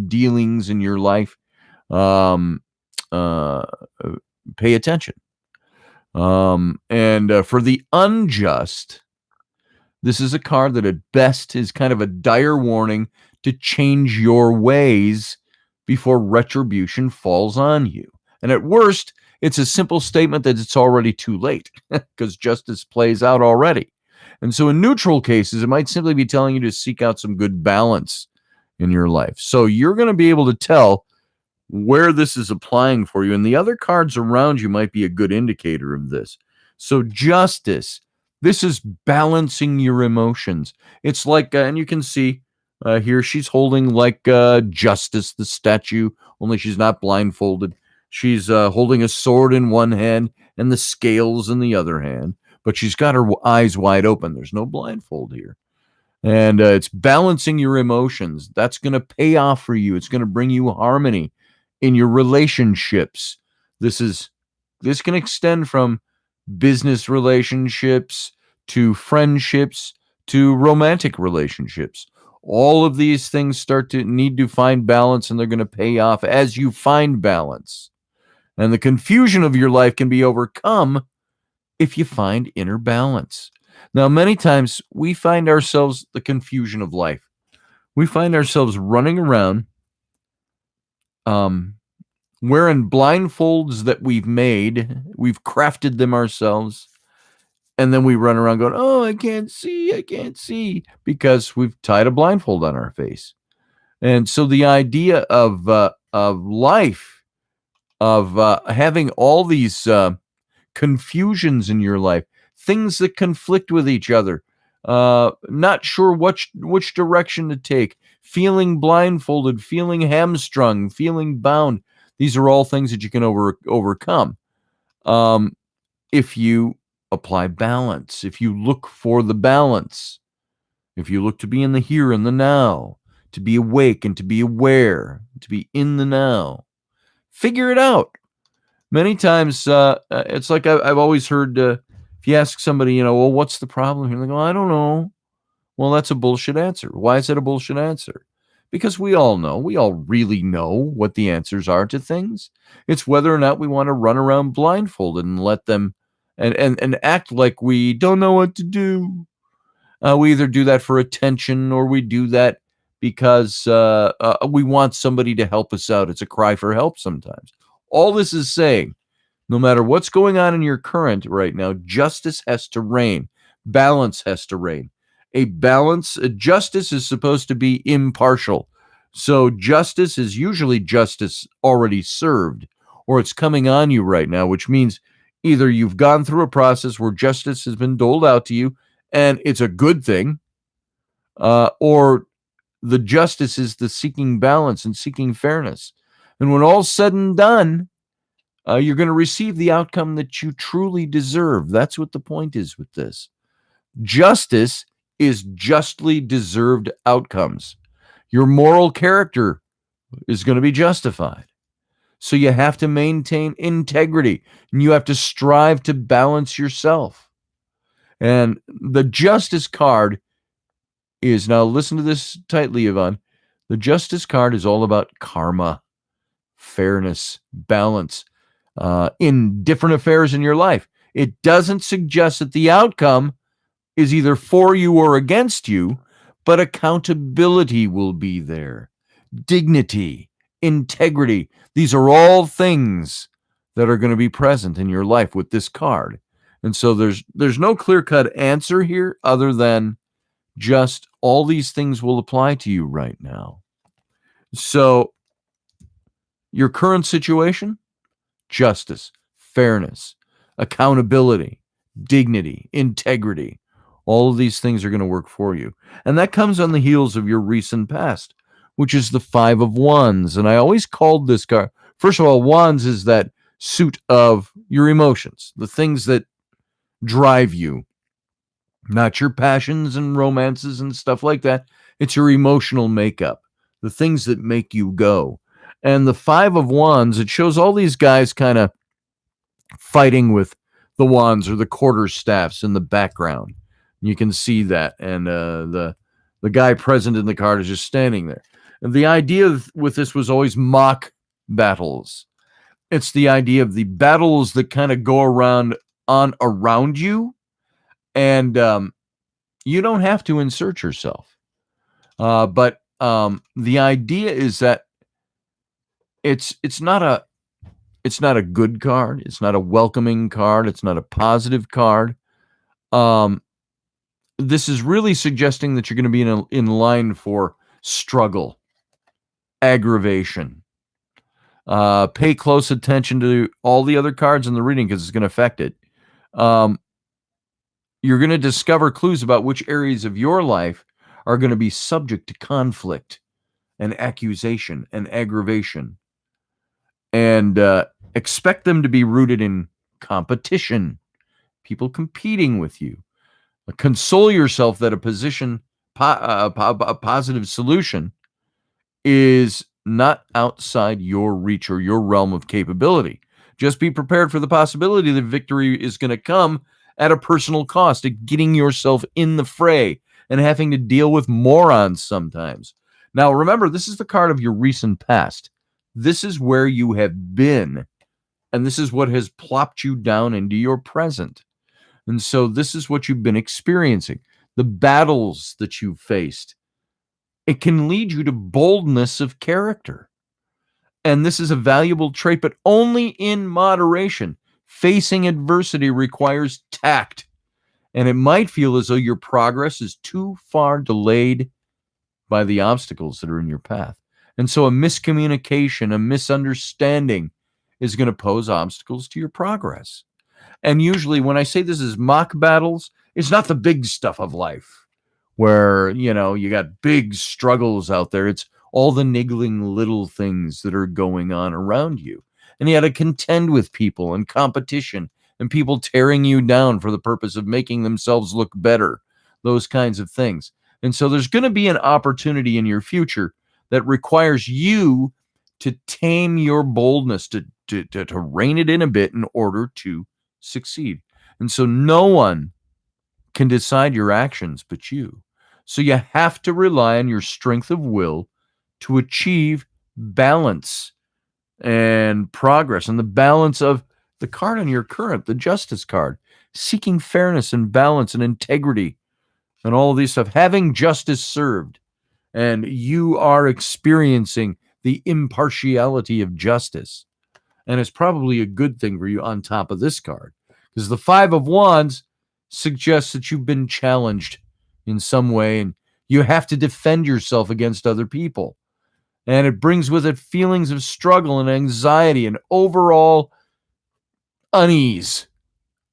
dealings in your life, um, uh, pay attention. And for the unjust, this is a card that at best is kind of a dire warning to change your ways before retribution falls on you. And at worst, it's a simple statement that it's already too late because justice plays out already. And so in neutral cases, it might simply be telling you to seek out some good balance in your life. So you're going to be able to tell where this is applying for you. And the other cards around you might be a good indicator of this. So justice, this is balancing your emotions. It's like, and you can see here, she's holding like Justice, the statue, only she's not blindfolded. She's holding a sword in one hand and the scales in the other hand, but she's got her eyes wide open. There's no blindfold here. And it's balancing your emotions. That's going to pay off for you. It's going to bring you harmony in your relationships. This can extend from business relationships to friendships to romantic relationships. All of these things start to need to find balance, and they're going to pay off as you find balance. And the confusion of your life can be overcome if you find inner balance. Now, many times we find ourselves the confusion of life. We find ourselves running around wearing blindfolds that we've made. We've crafted them ourselves. And then we run around going, oh, I can't see, because we've tied a blindfold on our face. And so the idea of life, of having all these confusions in your life, things that conflict with each other, not sure which direction to take, feeling blindfolded, feeling hamstrung, feeling bound. These are all things that you can overcome if you apply balance, if you look for the balance, if you look to be in the here and the now, to be awake and to be aware, to be in the now. Figure it out. Many times, it's like I've always heard, if you ask somebody, well, what's the problem here? They go, I don't know. Well, that's a bullshit answer. Why is that a bullshit answer? Because we all really know what the answers are to things. It's whether or not we want to run around blindfolded and let them and act like we don't know what to do. We either do that for attention or we do that because we want somebody to help us out. It's a cry for help sometimes. All this is saying, no matter what's going on in your current right now, justice has to reign. Balance has to reign. Justice is supposed to be impartial. So justice is usually justice already served, or it's coming on you right now, which means either you've gone through a process where justice has been doled out to you and it's a good thing, or the justice is the seeking balance and seeking fairness. And when all's said and done, you're going to receive the outcome that you truly deserve. That's what the point is with this. Justice is justly deserved outcomes. Your moral character is going to be justified. So you have to maintain integrity, and you have to strive to balance yourself. And the justice card is, now listen to this tightly, Yvonne. The justice card is all about karma, fairness, balance in different affairs in your life. It doesn't suggest that the outcome is either for you or against you, but accountability will be there. Dignity, integrity, these are all things that are going to be present in your life with this card. And so there's no clear-cut answer here other than just all these things will apply to you right now. So your current situation, justice, fairness, accountability, dignity, integrity, all of these things are going to work for you. And that comes on the heels of your recent past, which is the Five of Wands. And I always called this card, first of all, Wands is that suit of your emotions, the things that drive you, not your passions and romances and stuff like that. It's your emotional makeup, the things that make you go. And the Five of Wands, it shows all these guys kind of fighting with the wands or the quarterstaffs in the background. You can see that, and the guy present in the card is just standing there. And the idea with this was always mock battles. It's the idea of the battles that kind of go around you, and you don't have to insert yourself. But the idea is that it's not a good card. It's not a welcoming card. It's not a positive card. This is really suggesting that you're going to be in line for struggle, aggravation. Pay close attention to all the other cards in the reading because it's going to affect it. You're going to discover clues about which areas of your life are going to be subject to conflict and accusation and aggravation. And expect them to be rooted in competition, people competing with you. Console yourself that a positive solution is not outside your reach or your realm of capability. Just be prepared for the possibility that victory is going to come at a personal cost, at getting yourself in the fray and having to deal with morons sometimes. Now, remember, this is the card of your recent past. This is where you have been, and this is what has plopped you down into your present. And so this is what you've been experiencing, the battles that you've faced. It can lead you to boldness of character. And this is a valuable trait, but only in moderation. Facing adversity requires tact. And it might feel as though your progress is too far delayed by the obstacles that are in your path. And so a miscommunication, a misunderstanding is going to pose obstacles to your progress. And usually when I say this is mock battles, it's not the big stuff of life where, you got big struggles out there. It's all the niggling little things that are going on around you. And you had to contend with people and competition and people tearing you down for the purpose of making themselves look better, those kinds of things. And so there's going to be an opportunity in your future that requires you to tame your boldness, to rein it in a bit in order to succeed. And so no one can decide your actions but you. So you have to rely on your strength of will to achieve balance and progress, and the balance of the card on your current, the justice card, seeking fairness and balance and integrity and all of these stuff, having justice served. And you are experiencing the impartiality of justice. And it's probably a good thing for you on top of this card, because the Five of Wands suggests that you've been challenged in some way and you have to defend yourself against other people. And it brings with it feelings of struggle and anxiety and overall unease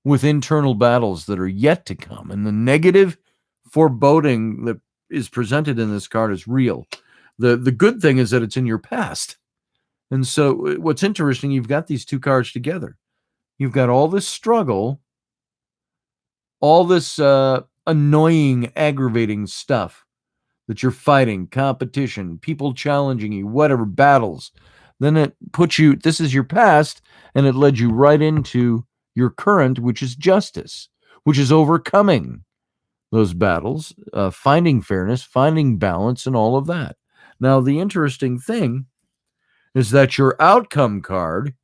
with internal battles that are yet to come. And the negative foreboding that is presented in this card is real. The good thing is that it's in your past. And so what's interesting, you've got these two cards together. You've got all this struggle, all this annoying, aggravating stuff that you're fighting, competition, people challenging you, whatever, battles. Then it puts you, this is your past, and it led you right into your current, which is justice, which is overcoming those battles, finding fairness, finding balance, and all of that. Now, the interesting thing is that your outcome card,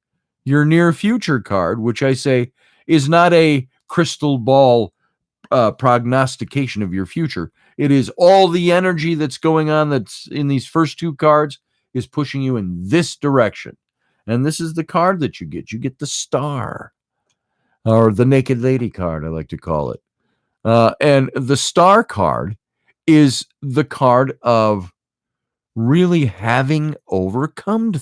your near future card, which I say is not a crystal ball prognostication of your future. It is all the energy that's going on that's in these first two cards is pushing you in this direction. And this is the card that you get. You get the Star, or the Naked Lady card, I like to call it. And the Star card is the card of really having overcome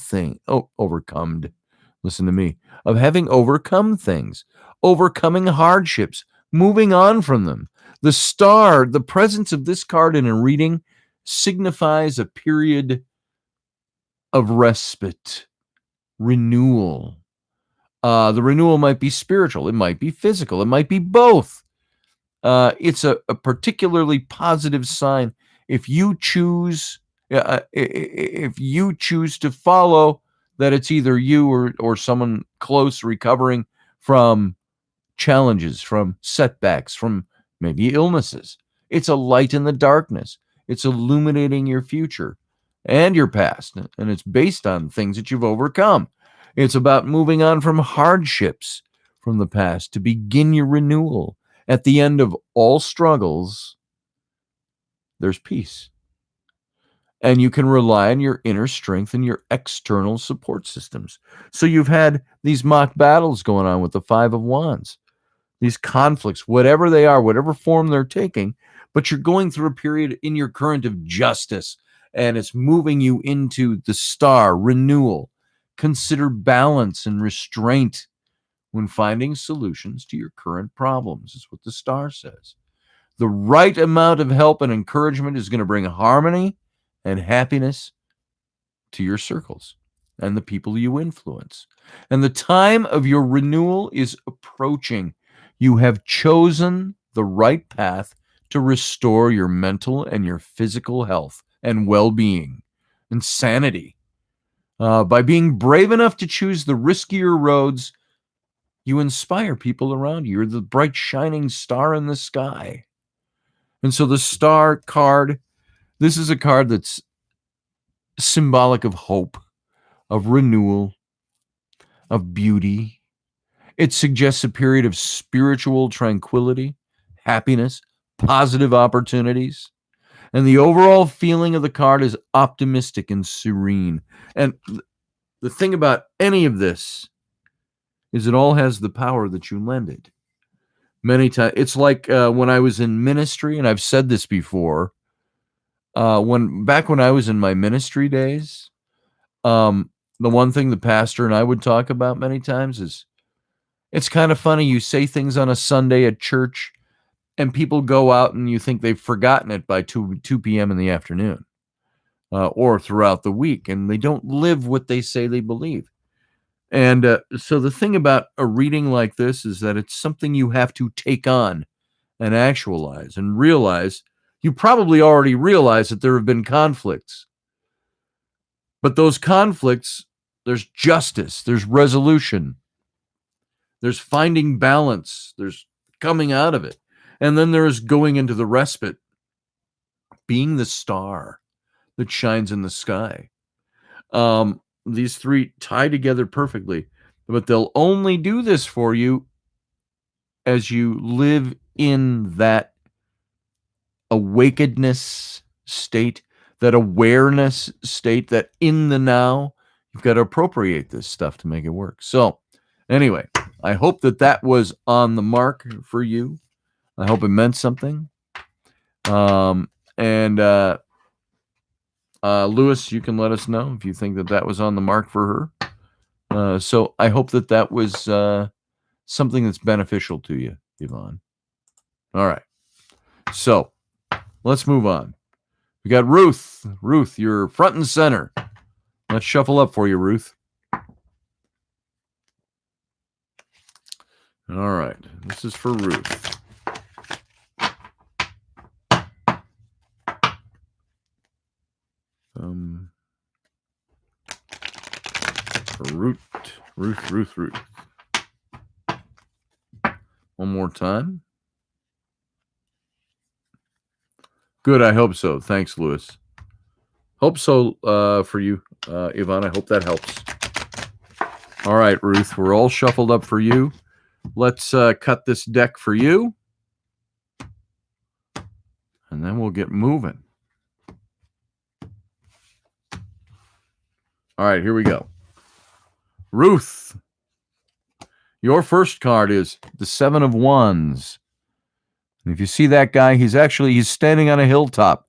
listen to me, of having overcome things, overcoming hardships, moving on from them. The Star, the presence of this card in a reading signifies a period of respite, renewal. The renewal might be spiritual, it might be physical, it might be both. It's a particularly positive sign if you choose to follow that it's either you or someone close recovering from challenges, from setbacks, from maybe illnesses. It's a light in the darkness. It's illuminating your future and your past, and it's based on things that you've overcome. It's about moving on from hardships from the past to begin your renewal. At the end of all struggles, there's peace. And you can rely on your inner strength and your external support systems. So you've had these mock battles going on with the Five of Wands, these conflicts, whatever they are, whatever form they're taking, but you're going through a period in your current of justice, and it's moving you into the star, renewal. Consider balance and restraint when finding solutions to your current problems, is what the star says. The right amount of help and encouragement is going to bring harmony and happiness to your circles and the people you influence. And the time of your renewal is approaching. You have chosen the right path to restore your mental and your physical health and well-being and sanity. By being brave enough to choose the riskier roads, you inspire people around you. You're the bright shining star in the sky. And so the star card, this is a card that's symbolic of hope, of renewal, of beauty. It suggests a period of spiritual tranquility, happiness, positive opportunities. And the overall feeling of the card is optimistic and serene. And the thing about any of this is it all has the power that you lend it. Many times, it's like when I was in ministry, and I've said this before, when I was in my ministry days, the one thing the pastor and I would talk about many times is it's kind of funny. You say things on a Sunday at church, and people go out and you think they've forgotten it by 2 p.m. in the afternoon or throughout the week, and they don't live what they say they believe. And so the thing about a reading like this is that it's something you have to take on and actualize and realize. You probably already realize that there have been conflicts. But those conflicts, there's justice, there's resolution, there's finding balance, there's coming out of it. And then there's going into the respite, being the star that shines in the sky. These three tie together perfectly, but they'll only do this for you as you live in that awakenedness state, that awareness state, that in the now. You've got to appropriate this stuff to make it work. So anyway, I hope that was on the mark for you. I hope it meant something. Lewis, you can let us know if you think that was on the mark for her. So I hope that was something that's beneficial to you, Yvonne. All right. So let's move on. We got Ruth. Ruth, you're front and center. Let's shuffle up for you, Ruth. All right. This is for Ruth. Ruth. One more time. Good, I hope so. Thanks, Lewis. Hope so for you, Yvonne. I hope that helps. All right, Ruth, we're all shuffled up for you. Let's cut this deck for you. And then we'll get moving. All right, here we go. Ruth, your first card is the Seven of Wands. And if you see that guy, he's standing on a hilltop,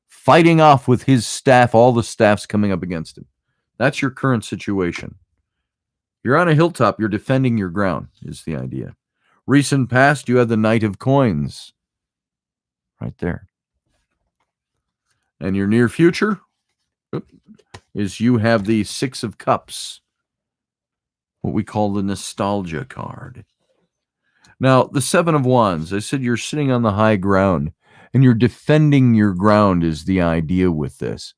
fighting off with his staff, all the staffs coming up against him. That's your current situation. You're on a hilltop, you're defending your ground, is the idea. Recent past, you had the Knight of Coins. Right there. And your near future is you have the Six of Cups, what we call the nostalgia card. Now, the Seven of Wands, I said you're sitting on the high ground, and you're defending your ground is the idea with this.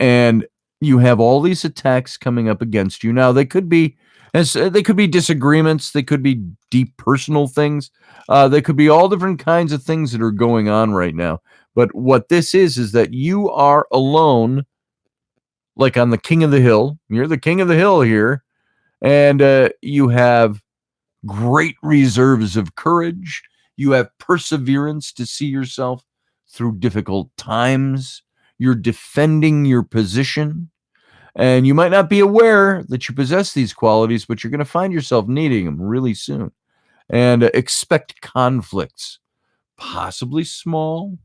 And you have all these attacks coming up against you. Now, they could be And so they could be disagreements. They could be deep personal things. They could be all different kinds of things that are going on right now. But what this is that you are alone, like on the king of the hill. You're the king of the hill here. And you have great reserves of courage. You have perseverance to see yourself through difficult times. You're defending your position. And you might not be aware that you possess these qualities, but you're going to find yourself needing them really soon. And expect conflicts, possibly small,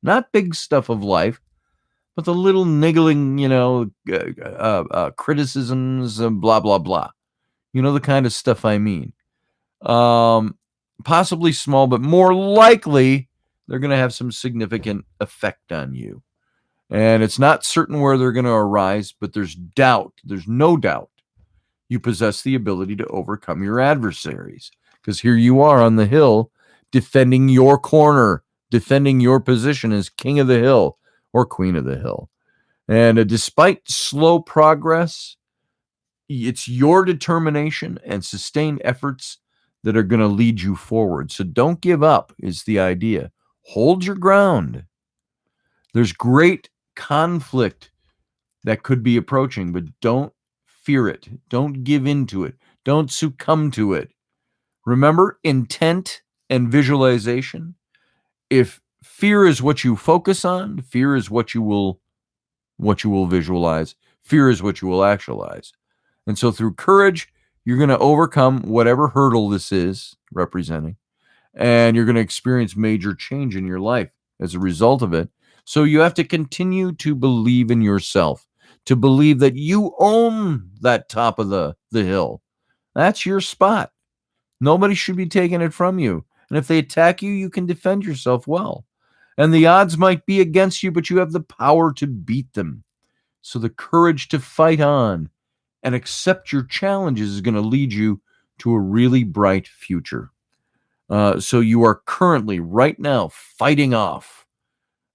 not big stuff of life, but the little niggling, criticisms and blah, blah, blah. You know, the kind of stuff I mean. Possibly small, but more likely they're going to have some significant effect on you. And it's not certain where they're going to arise, but there's doubt. There's no doubt you possess the ability to overcome your adversaries. Because here you are on the hill, defending your corner, defending your position as king of the hill or queen of the hill. And despite slow progress, it's your determination and sustained efforts that are going to lead you forward. So don't give up is the idea. Hold your ground. There's great conflict that could be approaching, but don't fear it. Don't give into it. Don't succumb to it. Remember intent and visualization. If fear is what you focus on, fear is what you will visualize. Fear is what you will actualize. And so through courage, you're going to overcome whatever hurdle this is representing, and you're going to experience major change in your life as a result of it. So you have to continue to believe in yourself, to believe that you own that top of the hill. That's your spot. Nobody should be taking it from you. And if they attack you, you can defend yourself well. And the odds might be against you, but you have the power to beat them. So the courage to fight on and accept your challenges is going to lead you to a really bright future. So you are currently, right now, fighting off.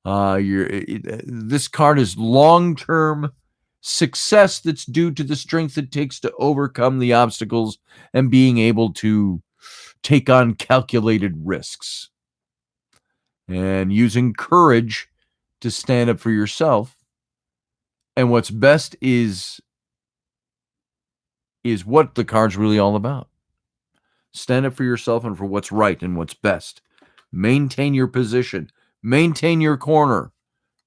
This card is long-term success that's due to the strength it takes to overcome the obstacles and being able to take on calculated risks. And using courage to stand up for yourself. And what's best is what the card's really all about. Stand up for yourself and for what's right and what's best. Maintain your position. Maintain your corner.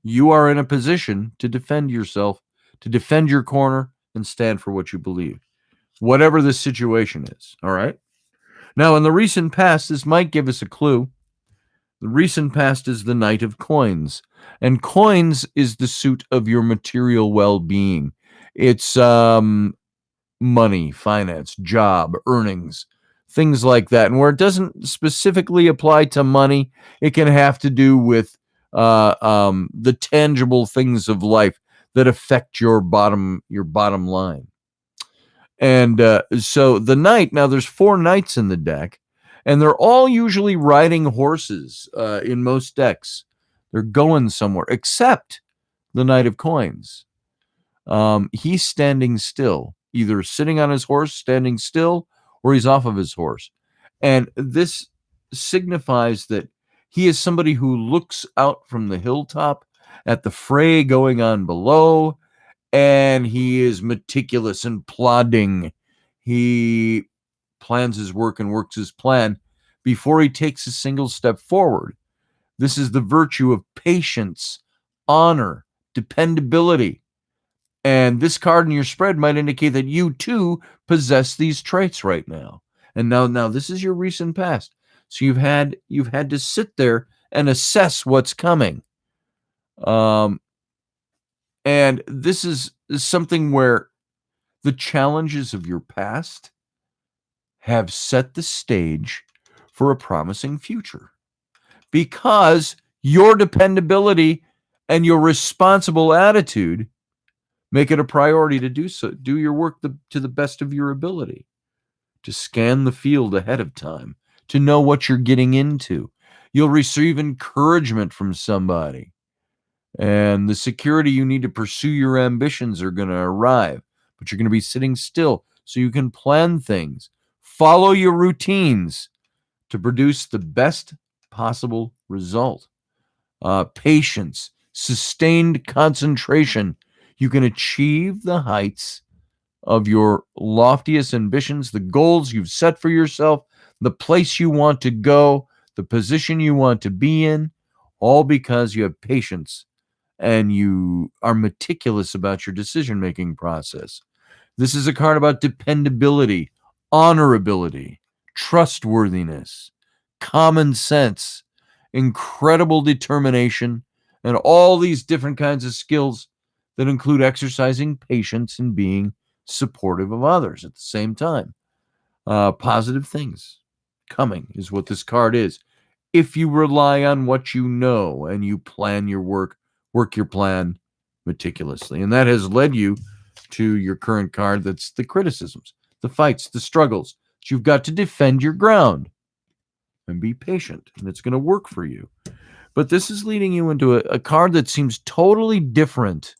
You are in a position to defend yourself, to defend your corner, and stand for what you believe, whatever the situation is. All right? Now, in the recent past, this might give us a clue. The recent past is the Knight of Coins. And coins is the suit of your material well-being. It's money, finance, job, earnings, things like that. And where it doesn't specifically apply to money, it can have to do with the tangible things of life that affect your bottom line. And so the knight, now there's 4 knights in the deck, and they're all usually riding horses in most decks. They're going somewhere, except the Knight of Coins. He's standing still, either sitting on his horse, standing still, or he's off of his horse. And this signifies that he is somebody who looks out from the hilltop at the fray going on below, and he is meticulous and plodding. He plans his work and works his plan before he takes a single step forward. This is the virtue of patience, honor, dependability. And this card in your spread might indicate that you too possess these traits right now. And now this is your recent past. So you've had to sit there and assess what's coming. And this is something where the challenges of your past have set the stage for a promising future, because your dependability and your responsible attitude make it a priority to do so. Do your work to the best of your ability, to scan the field ahead of time, to know what you're getting into. You'll receive encouragement from somebody, and the security you need to pursue your ambitions are going to arrive, but you're going to be sitting still, so you can plan things, follow your routines to produce the best possible result. Patience, sustained concentration. You can achieve the heights of your loftiest ambitions, the goals you've set for yourself, the place you want to go, the position you want to be in, all because you have patience and you are meticulous about your decision-making process. This is a card about dependability, honorability, trustworthiness, common sense, incredible determination, and all these different kinds of skills that include exercising patience and being supportive of others at the same time. Positive things coming is what this card is. If you rely on what you know and you plan your work your plan meticulously. And that has led you to your current card that's the criticisms, the fights, the struggles. You've got to defend your ground and be patient, and it's going to work for you. But this is leading you into a card that seems totally different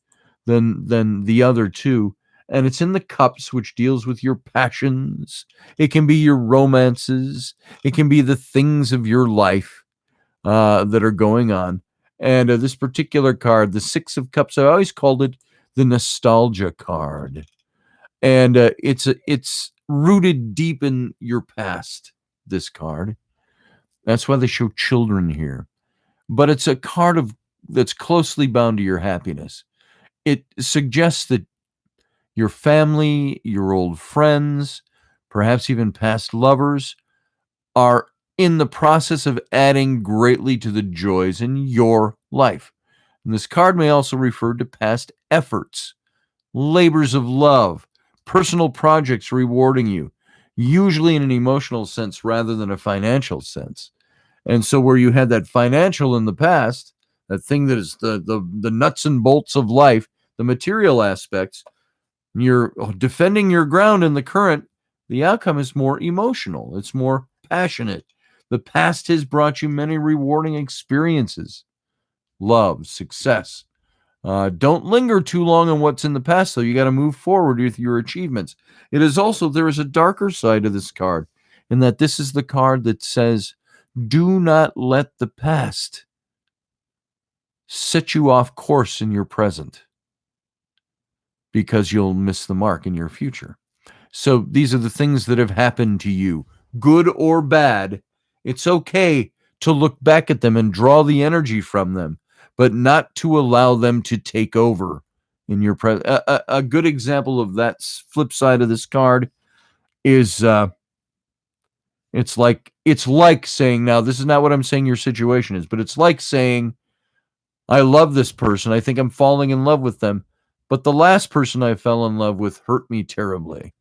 than the other two. And it's in the cups, which deals with your passions. It can be your romances. It can be the things of your life that are going on. And this particular card, the Six of Cups, I always called it the nostalgia card. And it's rooted deep in your past, this card. That's why they show children here. But it's a card that's closely bound to your happiness. It suggests that your family, your old friends, perhaps even past lovers, are in the process of adding greatly to the joys in your life. And this card may also refer to past efforts, labors of love, personal projects rewarding you, usually in an emotional sense rather than a financial sense. And so where you had that financial in the past, that thing that is the nuts and bolts of life, the material aspects, you're defending your ground in the current, the outcome is more emotional. It's more passionate. The past has brought you many rewarding experiences, love, success. Don't linger too long on what's in the past, though. You got to move forward with your achievements. It is also, there is a darker side of this card, in that this is the card that says, do not let the past set you off course in your present, because you'll miss the mark in your future. So these are the things that have happened to you, good or bad. It's okay to look back at them and draw the energy from them, but not to allow them to take over in your present. A good example of that flip side of this card is it's like saying, now this is not what I'm saying your situation is, but it's like saying, I love this person. I think I'm falling in love with them, but the last person I fell in love with hurt me terribly.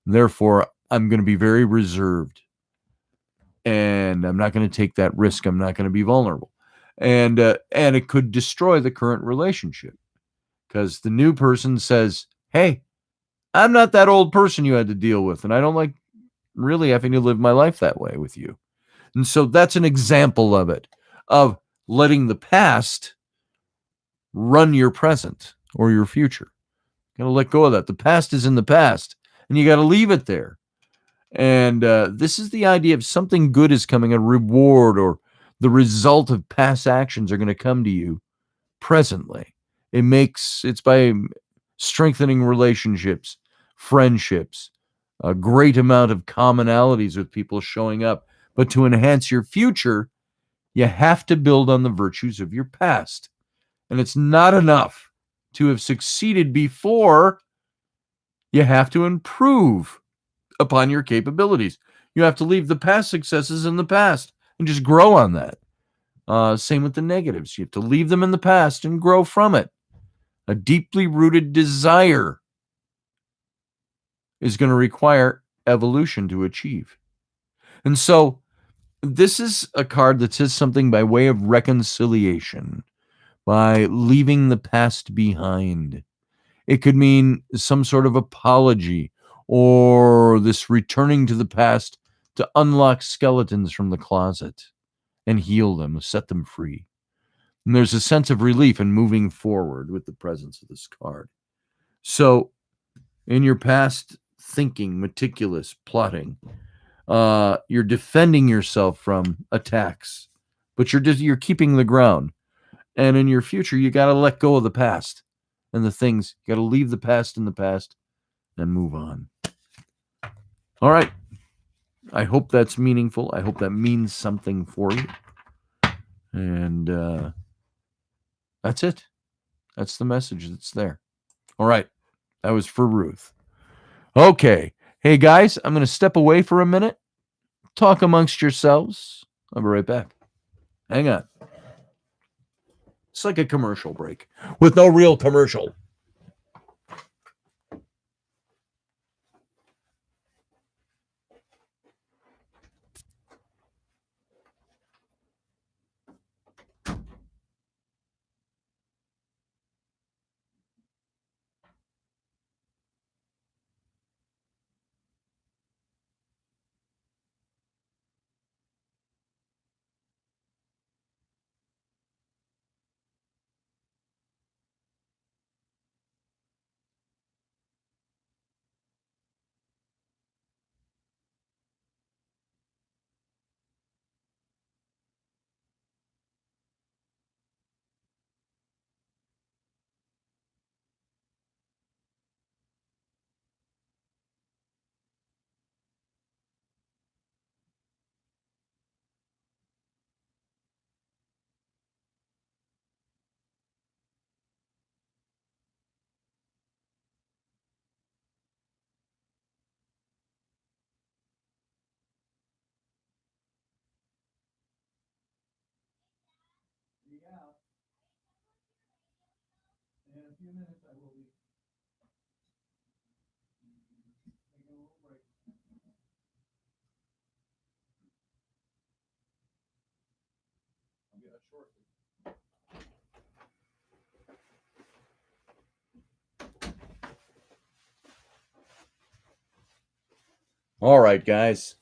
Therefore, I'm going to be very reserved, and I'm not going to take that risk. I'm not going to be vulnerable. And it could destroy the current relationship, because the new person says, hey, I'm not that old person you had to deal with, and I don't like really having to live my life that way with you. And so that's an example of it, of letting the past run your present or your future. You got to let go of that. The past is in the past, and you got to leave it there. And this is the idea of something good is coming, a reward or the result of past actions are going to come to you presently. It's by strengthening relationships, friendships, a great amount of commonalities with people showing up. But to enhance your future, you have to build on the virtues of your past. And it's not enough to have succeeded before. You have to improve upon your capabilities. You have to leave the past successes in the past and just grow on that. Same with the negatives. You have to leave them in the past and grow from it. A deeply rooted desire is going to require evolution to achieve. And so this is a card that says something by way of reconciliation, by leaving the past behind. It could mean some sort of apology, or this returning to the past to unlock skeletons from the closet and heal them, set them free. And there's a sense of relief in moving forward with the presence of this card. So in your past, thinking, meticulous, plotting. You're defending yourself from attacks, but you're keeping the ground. And in your future, you got to let go of the past and the things. You got to leave the past in the past and move on. All right. I hope that's meaningful. I hope that means something for you. And that's it. That's the message that's there. All right. That was for Ruth. Okay. Hey, guys, I'm going to step away for a minute. Talk amongst yourselves. I'll be right back. Hang on. It's like a commercial break with no real commercial. All right, guys.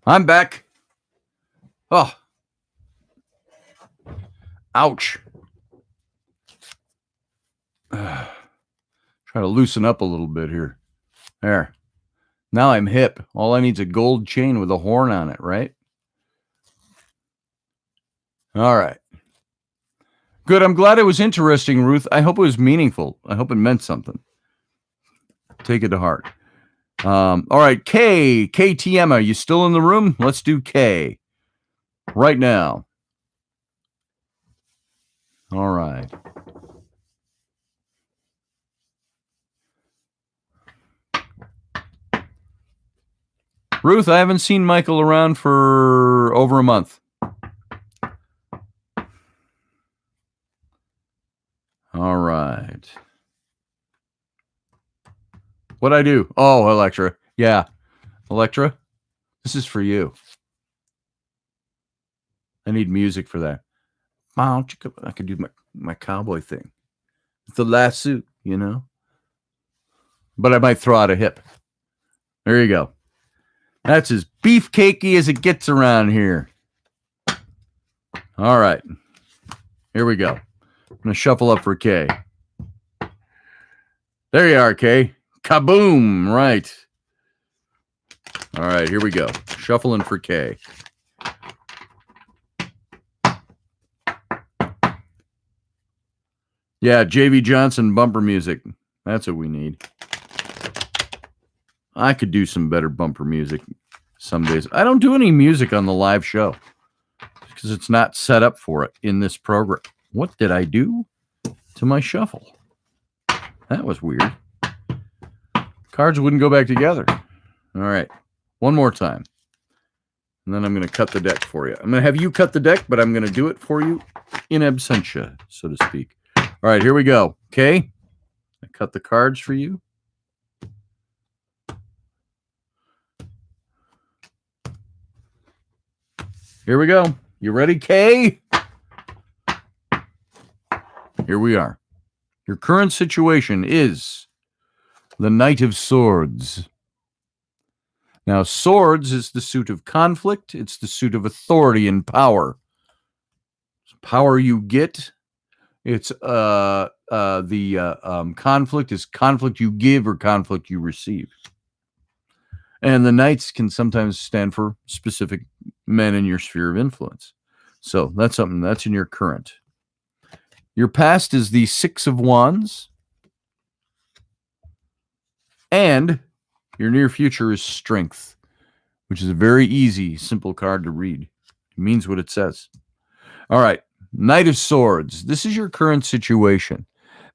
I'm back. Oh. Ouch. Try to loosen up a little bit here. There. Now I'm hip. All I need is a gold chain with a horn on it, right? All right. Good. I'm glad it was interesting, Ruth. I hope it was meaningful. I hope it meant something. Take it to heart. All right. KTM, are you still in the room? Let's do K right now. All right. Ruth, I haven't seen Michael around for over a month. All right. What'd I do? Oh, Electra. Yeah. Electra, this is for you. I need music for that. I could do my cowboy thing. With the lasso, you know? But I might throw out a hip. There you go. That's as beefcakey as it gets around here. All right. Here we go. I'm going to shuffle up for K. There you are, K. Kaboom. Right. All right, here we go. Shuffling for K. Yeah, J.V. Johnson bumper music. That's what we need. I could do some better bumper music some days. I don't do any music on the live show because it's not set up for it in this program. What did I do to my shuffle? That was weird. Cards wouldn't go back together. All right. One more time. And then I'm going to cut the deck for you. I'm going to have you cut the deck, but I'm going to do it for you in absentia, so to speak. All right, here we go. Okay. I cut the cards for you. Here we go. You ready, Kay? Here we are. Your current situation is the Knight of Swords. Now, swords is the suit of conflict. It's the suit of authority and power. Power you get. It's the conflict is conflict you give or conflict you receive. And the knights can sometimes stand for specific men in your sphere of influence. So that's something that's in your current. Your past is the Six of Wands. And your near future is Strength, which is a very easy, simple card to read. It means what it says. All right. Knight of Swords. This is your current situation.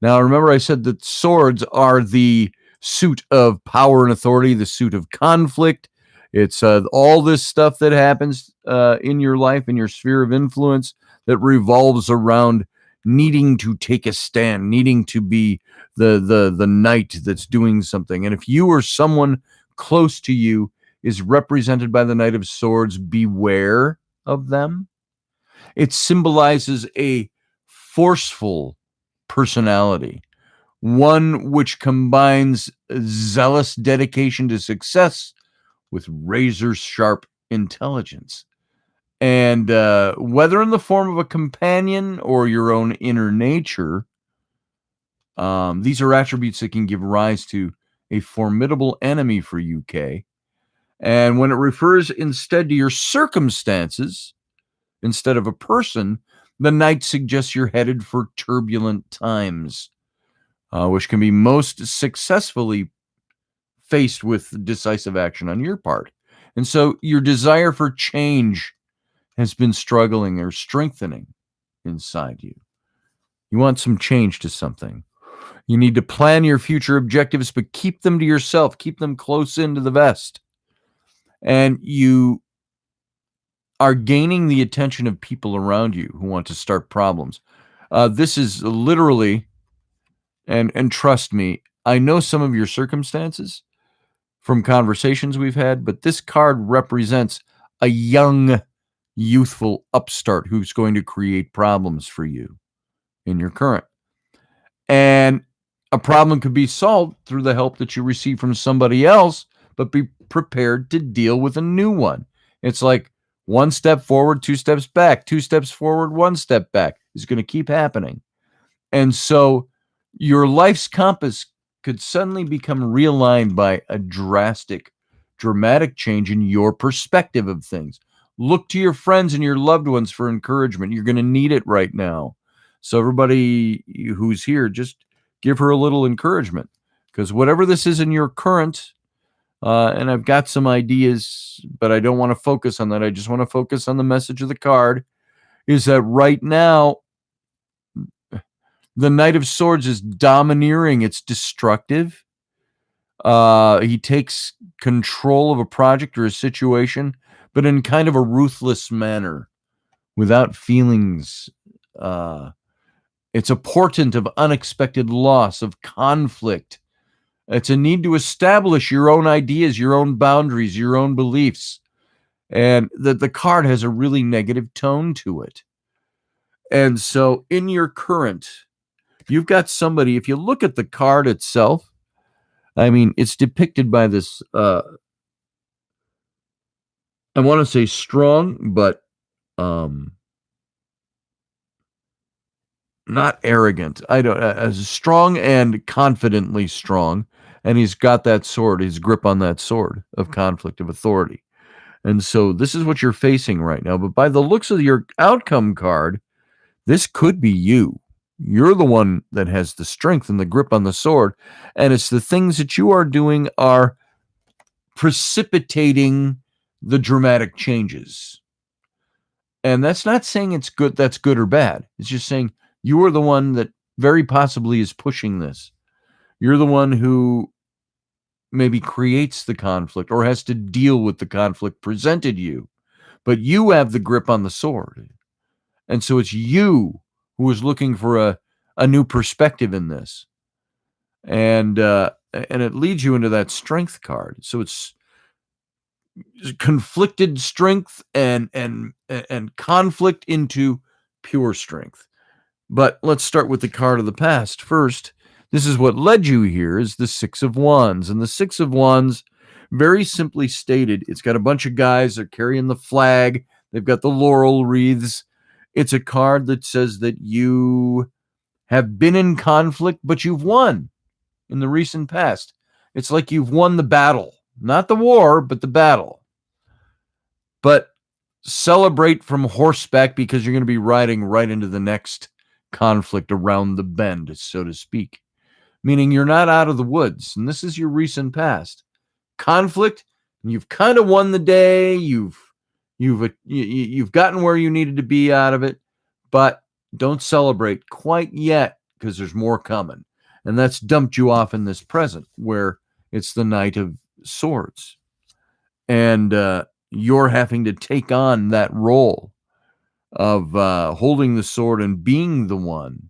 Now, remember I said that swords are the suit of power and authority, the suit of conflict. It's all this stuff that happens in your life, in your sphere of influence, that revolves around needing to take a stand, needing to be the knight that's doing something. And if you or someone close to you is represented by the Knight of Swords, beware of them. It symbolizes a forceful personality, one which combines zealous dedication to success with razor-sharp intelligence. And whether in the form of a companion or your own inner nature, these are attributes that can give rise to a formidable enemy for UK. And when it refers instead to your circumstances, instead of a person, the Knight suggests you're headed for turbulent times, which can be most successfully faced with decisive action on your part. And so your desire for change has been struggling or strengthening inside you. You want some change to something. You need to plan your future objectives, but keep them to yourself. Keep them close into the vest. And you are gaining the attention of people around you who want to start problems. This is literally, and trust me, I know some of your circumstances from conversations we've had, but this card represents a young, youthful upstart who's going to create problems for you in your current. And a problem could be solved through the help that you receive from somebody else, but be prepared to deal with a new one. It's like one step forward, two steps back, two steps forward, one step back. Is going to keep happening. And so your life's compass could suddenly become realigned by a dramatic change in your perspective of things. Look to your friends and your loved ones for encouragement. You're going to need it right now. So everybody who's here, just give her a little encouragement, because whatever this is in your current, and I've got some ideas, but I don't want to focus on that. I just want to focus on the message of the card, is that right now, the Knight of Swords is domineering. It's destructive. He takes control of a project or a situation, but in kind of a ruthless manner, without feelings. It's a portent of unexpected loss, of conflict. It's a need to establish your own ideas, your own boundaries, your own beliefs. And the card has a really negative tone to it. And so in your current, you've got somebody, if you look at the card itself, I mean, it's depicted by this, I want to say strong, but not arrogant. I don't, as strong and confidently strong. And he's got that sword, his grip on that sword of conflict, of authority. And so this is what you're facing right now. But by the looks of your outcome card, this could be you. You're the one that has the strength and the grip on the sword. And it's the things that you are doing are precipitating the dramatic changes. And that's not saying it's good, that's good or bad. It's just saying you are the one that very possibly is pushing this. You're the one who maybe creates the conflict or has to deal with the conflict presented you. But you have the grip on the sword. And so it's you who is looking for a new perspective in this. And it leads you into that strength card. So it's conflicted strength and conflict into pure strength. But let's start with the card of the past first. This is what led you here, is the Six of Wands. And the Six of Wands, very simply stated, it's got a bunch of guys that are carrying the flag. They've got the laurel wreaths. It's a card that says that you have been in conflict, but you've won in the recent past. It's like you've won the battle, not the war, but the battle. But celebrate from horseback because you're going to be riding right into the next conflict around the bend, so to speak. Meaning you're not out of the woods, and this is your recent past. Conflict, you've kind of won the day, you've gotten where you needed to be out of it, but don't celebrate quite yet because there's more coming. And that's dumped you off in this present where it's the Knight of Swords. And you're having to take on that role of holding the sword and being the one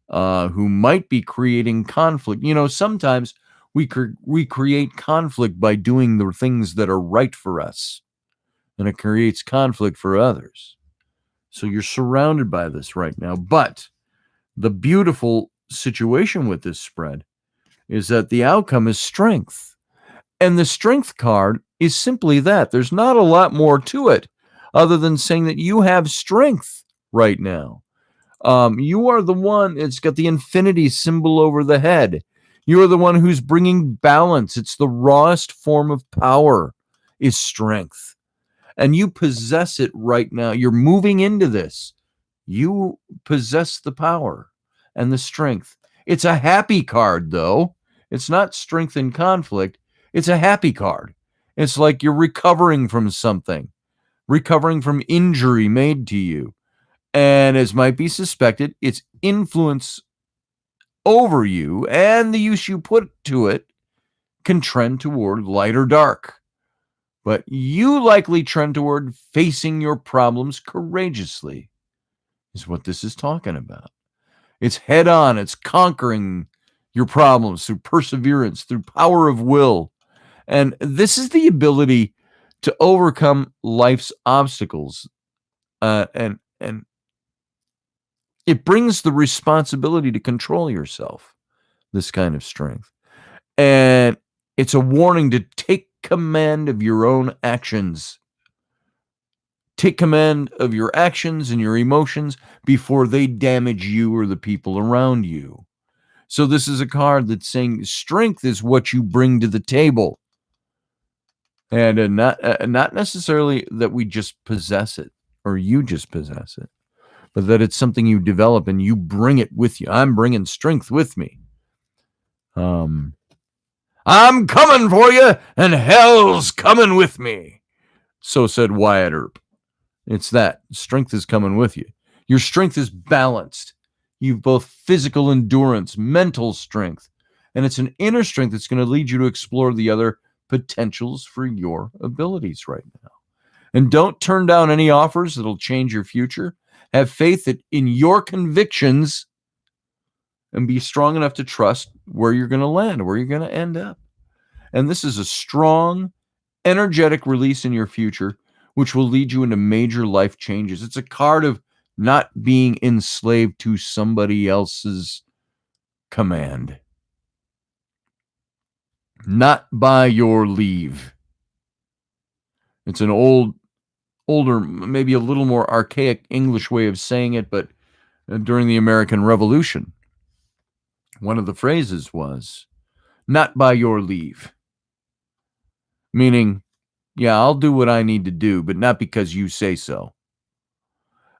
who might be creating conflict. You know, sometimes we create conflict by doing the things that are right for us, and it creates conflict for others. So you're surrounded by this right now. But the beautiful situation with this spread is that the outcome is strength. And the strength card is simply that. There's not a lot more to it other than saying that you have strength right now. You are the one, it's got the infinity symbol over the head. You are the one who's bringing balance. It's the rawest form of power is strength. And you possess it right now. You're moving into this. You possess the power and the strength. It's a happy card, though. It's not strength in conflict. It's a happy card. It's like you're recovering from something, recovering from injury made to you. And as might be suspected, its influence over you and the use you put to it can trend toward light or dark. But you likely trend toward facing your problems courageously, is what this is talking about. It's head on, it's conquering your problems through perseverance, through power of will. And this is the ability to overcome life's obstacles. And it brings the responsibility to control yourself, this kind of strength. And it's a warning to take command of your own actions. Take command of your actions and your emotions before they damage you or the people around you. So this is a card that's saying strength is what you bring to the table. And not necessarily that we just possess it or you just possess it, but that it's something you develop and you bring it with you. I'm bringing strength with me. I'm coming for you, and hell's coming with me. So said Wyatt Earp. It's that. Strength is coming with you. Your strength is balanced. You've both physical endurance, mental strength, and it's an inner strength that's going to lead you to explore the other potentials for your abilities right now. And don't turn down any offers that'll change your future. Have faith that in your convictions and be strong enough to trust where you're going to land, where you're going to end up. And this is a strong, energetic release in your future, which will lead you into major life changes. It's a card of not being enslaved to somebody else's command. Not by your leave. It's an older, maybe a little more archaic English way of saying it, but during the American Revolution, one of the phrases was, not by your leave. Meaning, yeah, I'll do what I need to do, but not because you say so.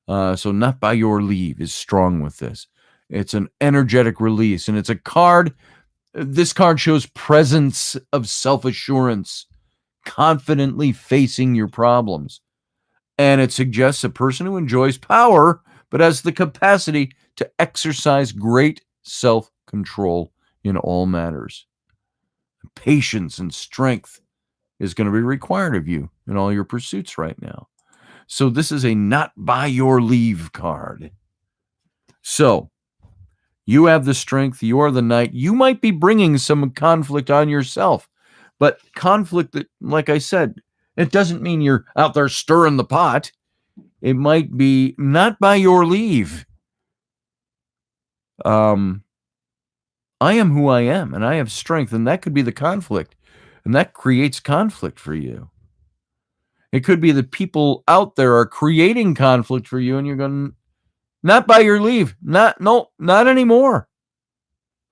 So not by your leave is strong with this. It's an energetic release, and it's a card. This card shows presence of self-assurance, confidently facing your problems. And it suggests a person who enjoys power, but has the capacity to exercise great self-control in all matters. Patience and strength is going to be required of you in all your pursuits right now. So this is a not by your leave card. So you have the strength. You are the knight. You might be bringing some conflict on yourself, but conflict that, like I said, it doesn't mean you're out there stirring the pot. It might be not by your leave. I am who I am, and I have strength, and that could be the conflict, and that creates conflict for you. It could be that people out there are creating conflict for you, and you're going, Not by your leave. Not anymore.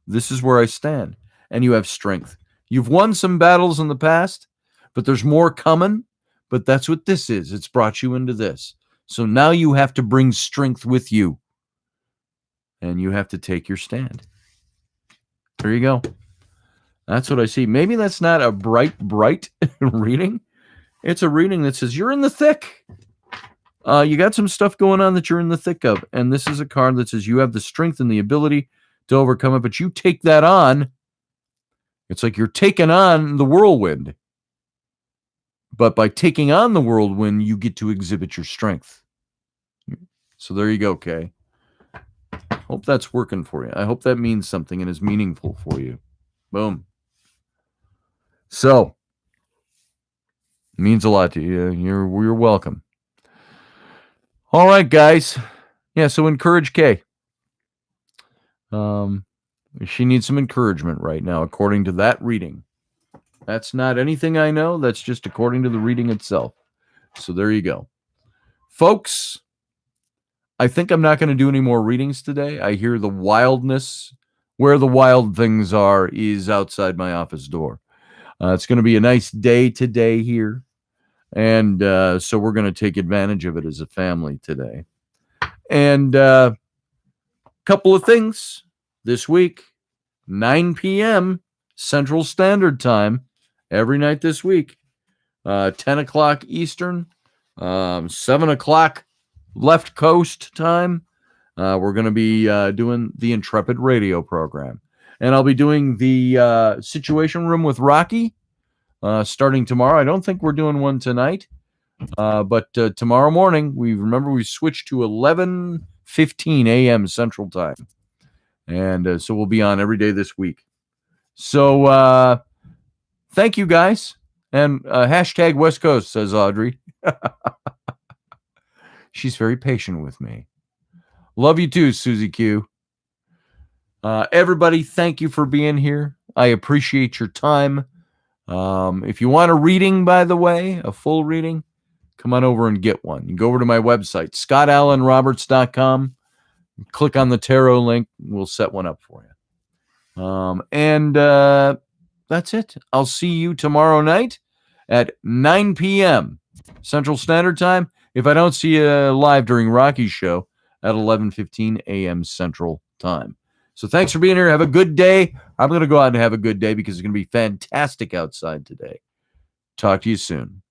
This is where I stand. And you have strength. You've won some battles in the past, but there's more coming. But that's what this is. It's brought you into this. So now you have to bring strength with you. And you have to take your stand. There you go. That's what I see. Maybe that's not a bright reading. It's a reading that says you're in the thick. You got some stuff going on that you're in the thick of. And this is a card that says you have the strength and the ability to overcome it, but you take that on. It's like you're taking on the whirlwind. But by taking on the whirlwind, you get to exhibit your strength. So there you go, Kay. Hope that's working for you. I hope that means something and is meaningful for you. Boom. So, it means a lot to you. You're welcome. All right, guys. Yeah, so encourage Kay. She needs some encouragement right now, according to that reading. That's not anything I know. That's just according to the reading itself. So there you go. Folks, I think I'm not going to do any more readings today. I hear the wildness. Where the wild things are is outside my office door. It's going to be a nice day today here. And so we're going to take advantage of it as a family today. And a couple of things this week, 9 p.m. Central Standard Time, every night this week, 10 o'clock Eastern, 7 o'clock Left Coast time. We're going to be doing the Intrepid radio program. And I'll be doing the Situation Room with Rocky starting tomorrow. I don't think we're doing one tonight. But tomorrow morning, we switched to 11:15 a.m. Central Time. And so we'll be on every day this week. So thank you, guys. And hashtag West Coast, says Audrey. She's very patient with me. Love you too, Susie Q. Everybody, thank you for being here. I appreciate your time. If you want a reading, by the way, a full reading, come on over and get one. You can go over to my website, scottallenroberts.com. Click on the tarot link. We'll set one up for you. And that's it. I'll see you tomorrow night at 9 p.m. Central Standard Time. If I don't see you live during Rocky's show at 11:15 a.m. Central Time. So thanks for being here. Have a good day. I'm going to go out and have a good day because it's going to be fantastic outside today. Talk to you soon.